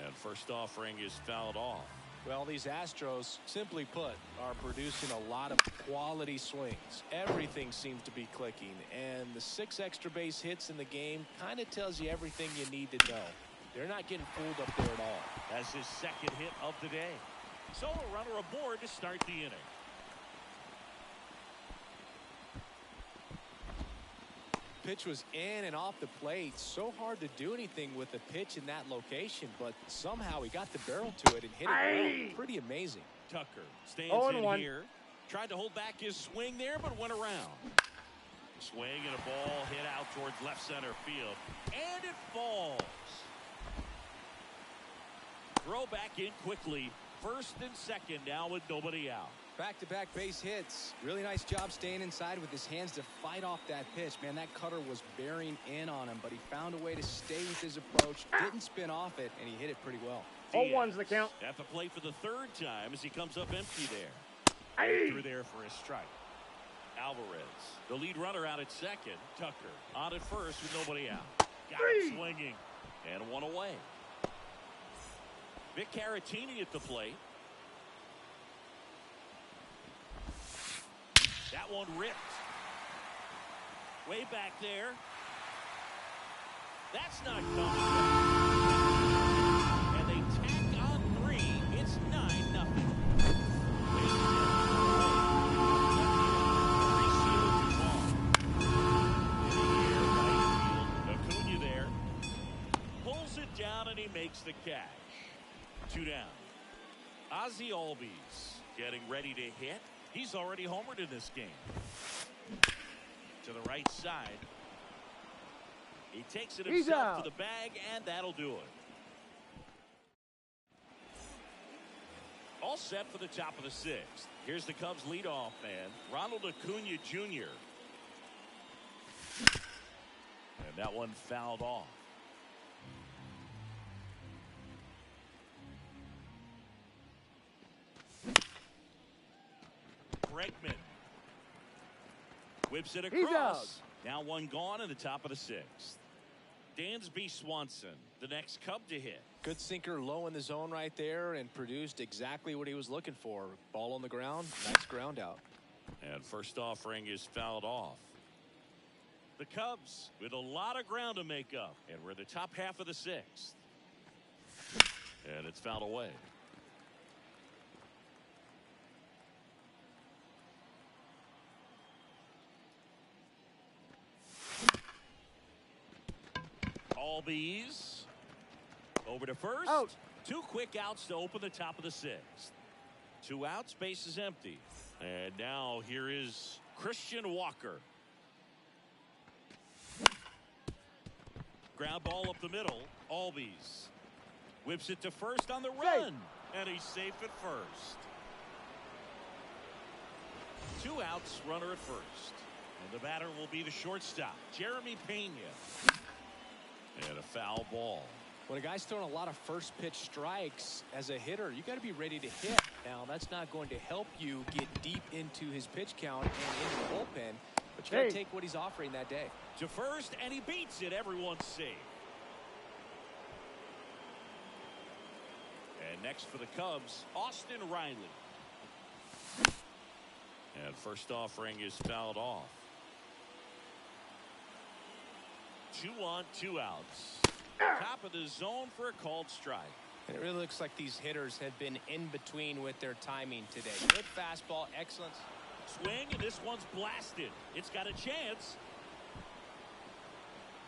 And first offering is fouled off. Well, these Astros, simply put, are producing a lot of quality swings. Everything seems to be clicking, and the 6 extra base hits in the game kind of tells you everything you need to know. They're not getting fooled up there at all. That's his second hit of the day. So a runner aboard to start the inning. Pitch was in and off the plate. So hard to do anything with the pitch in that location, but somehow he got the barrel to it and hit it well. Pretty amazing. Tucker stands in here. Tried to hold back his swing there, but went around. Swing and a ball hit out towards left center field. And it falls. Throw back in quickly. First and second now with nobody out. Back-to-back base hits. Really nice job staying inside with his hands to fight off that pitch. Man, that cutter was bearing in on him, but he found a way to stay with his approach, didn't spin off it, and he hit it pretty well. 0-1's the count. At the plate for the third time as he comes up empty there. Through there for a strike. Alvarez, the lead runner out at second. Tucker on at first with nobody out. Got him swinging, and one away. Vic Caratini at the plate. That one ripped. Way back there. That's not coming back. And they tack on 3. It's 9-0. Acuna there. Pulls it down and he makes the catch. 2 down. Ozzie Albies getting ready to hit. He's already homered in this game. To the right side. He takes it himself to the bag, and that'll do it. All set for the top of the 6th. Here's the Cubs leadoff man, Ronald Acuna Jr. And that one fouled off. Bregman whips it across. Now one gone in the top of the 6th. Dansby Swanson, the next Cub to hit. Good sinker low in the zone right there and produced exactly what he was looking for. Ball on the ground, nice ground out. And first offering is fouled off. The Cubs with a lot of ground to make up, and we're in the top half of the 6th. And it's fouled away. Albies over to first. Out. 2 quick outs to open the top of the 6th. 2 outs, base is empty. And now here is Christian Walker. Ground ball up the middle. Albies whips it to first on the run. And he's safe at first. 2 outs, runner at first. And the batter will be the shortstop, Jeremy Pena. And a foul ball. When a guy's throwing a lot of first pitch strikes as a hitter, you got to be ready to hit. Now, that's not going to help you get deep into his pitch count and into the bullpen, but you got to take what he's offering that day. To first, and he beats it. Everyone's safe. And next for the Cubs, Austin Riley. And first offering is fouled off. 2 on, 2 outs. Top of the zone for a called strike. And it really looks like these hitters have been in between with their timing today. Good fastball, excellent. Swing, and this one's blasted. It's got a chance.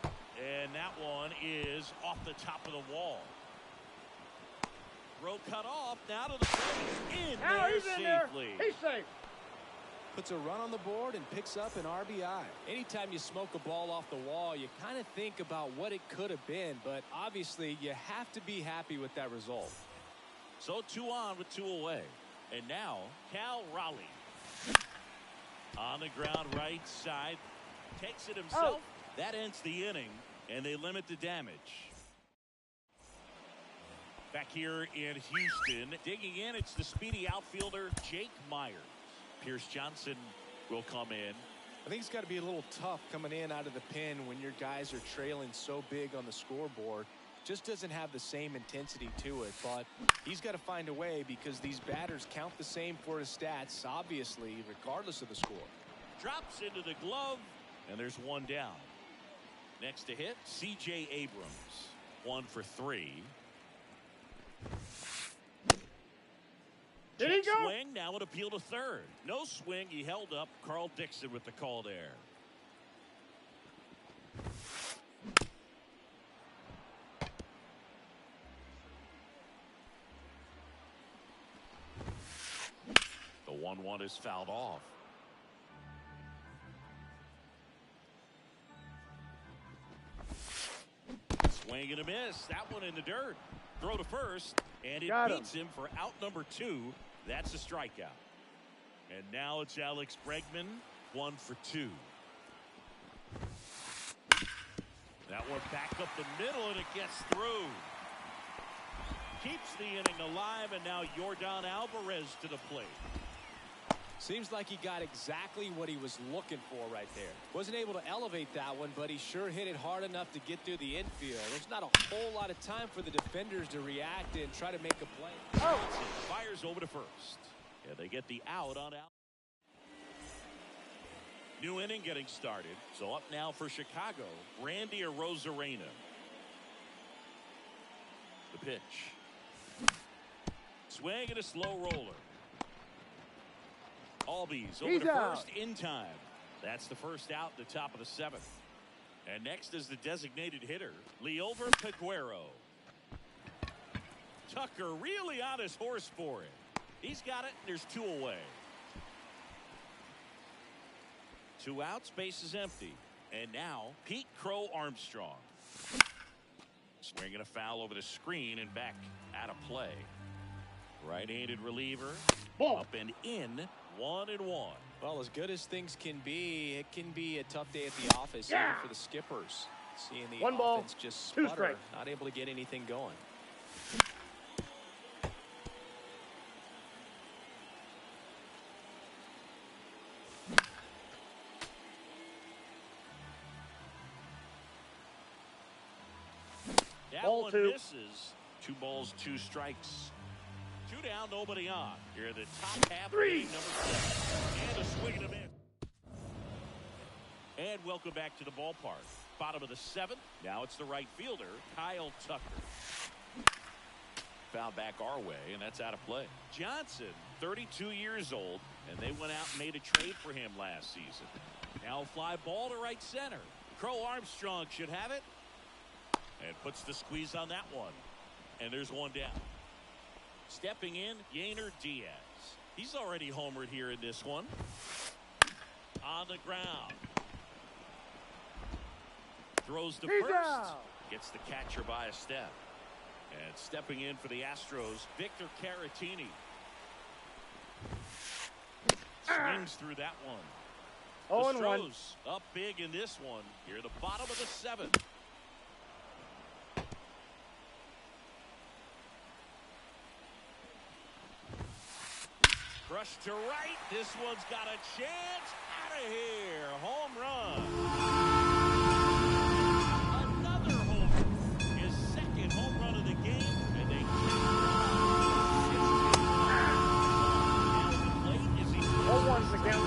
And that one is off the top of the wall. Throw cut off. Now to the plate. In now there he's safely. In there. He's safe. Puts a run on the board and picks up an RBI. Anytime you smoke a ball off the wall, you kind of think about what it could have been, but obviously you have to be happy with that result. So 2 on with 2 away. And now Cal Raleigh. On the ground right side. Takes it himself. That ends the inning, and they limit the damage. Back here in Houston, digging in, it's the speedy outfielder Jake Myers. Pierce Johnson will come in. I think it's got to be a little tough coming in out of the pen when your guys are trailing so big on the scoreboard. Just doesn't have the same intensity to it, but he's got to find a way because these batters count the same for his stats, obviously, regardless of the score. Drops into the glove, and there's 1 down. Next to hit, C.J. Abrams. 1 for 3. Did he go? Swing, now an appeal to third. No swing, he held up. Carl Dixon with the call there. The 1-1 is fouled off. Swing and a miss. That one in the dirt. Throw to first, and it beats him for out number 2. That's a strikeout. And now it's Alex Bregman, 1 for 2. That one back up the middle, and it gets through. Keeps the inning alive, and now Yordan Alvarez to the plate. Seems like he got exactly what he was looking for right there. Wasn't able to elevate that one, but he sure hit it hard enough to get through the infield. There's not a whole lot of time for the defenders to react and try to make a play. Johnson fires over to first. Yeah, they get the out on out. New inning getting started. So up now for Chicago, Randy Arozarena. The pitch. Swing and a slow roller. Albies over to first in time. That's the first out at the top of the 7th. And next is the designated hitter, Liover Peguero. Tucker really on his horse for it. He's got it, and there's 2 away. 2 outs, base is empty. And now Pete Crow Armstrong. Swinging a foul over the screen and back out of play. Right-handed reliever. Ball. Up and in. 1-1. Well, as good as things can be, it can be a tough day at the office even for the skippers. Seeing the offense just sputter, not able to get anything going. That one misses. 2 balls, 2 strikes. 2 down, nobody on. Here are the top half of inning number 7. And a swing and a miss. And welcome back to the ballpark. Bottom of the 7th. Now it's the right fielder, Kyle Tucker. Foul back our way, and that's out of play. Johnson, 32 years old, and they went out and made a trade for him last season. Now a fly ball to right center. Crow Armstrong should have it. And puts the squeeze on that one. And there's 1 down. Stepping in, Yainer Diaz. He's already homered here in this one. On the ground. Throws to first. Gets the catcher by a step. And stepping in for the Astros, Victor Caratini. Swings through that one. The Astros up big in this one. Here at the bottom of the 7th. Rush to right. This one's got a chance. Out of here. Home run. Another home run. His 2nd home run of the game. And they keep 0-1's the count.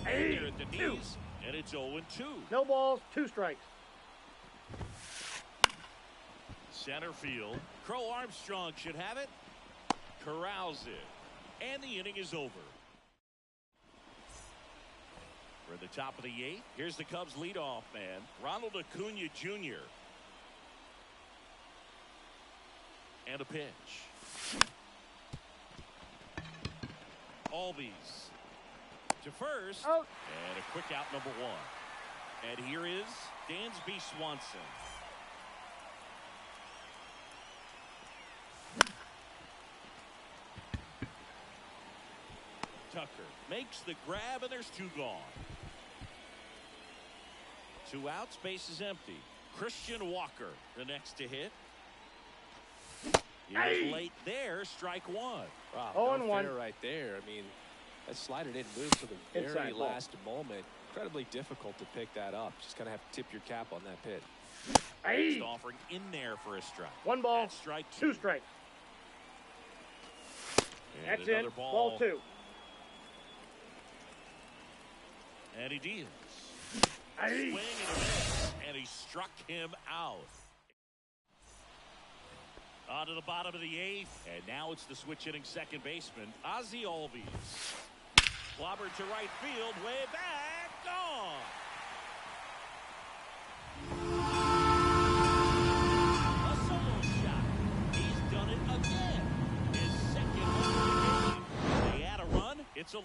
There at the knees. And it's 0-2. No balls, 2 strikes. Center field. Crow Armstrong should have it. Corrals it. And the inning is over. We're at the top of the 8th. Here's the Cubs leadoff man, Ronald Acuna Jr. And a pitch. Albies to first. Out. And a quick out, number 1. And here is Dansby Swanson. Tucker makes the grab, and there's 2 gone. 2 outs, base is empty. Christian Walker, the next to hit. He was late there, strike 1. Wow, no fair right there. I mean, that slider didn't move to the very last moment. Incredibly difficult to pick that up. Just kind of have to tip your cap on that pitch. Just offering in there for a strike. 1 ball, that's strike 2 strikes. And that's it. Ball 2. And he deals. Swing and a miss, and he struck him out. On to the bottom of the 8th, and now it's the switch hitting second baseman, Ozzie Albies. Clobbered to right field, way back, gone. A solo shot. He's done it again. His second home of the game. They add a run. It's a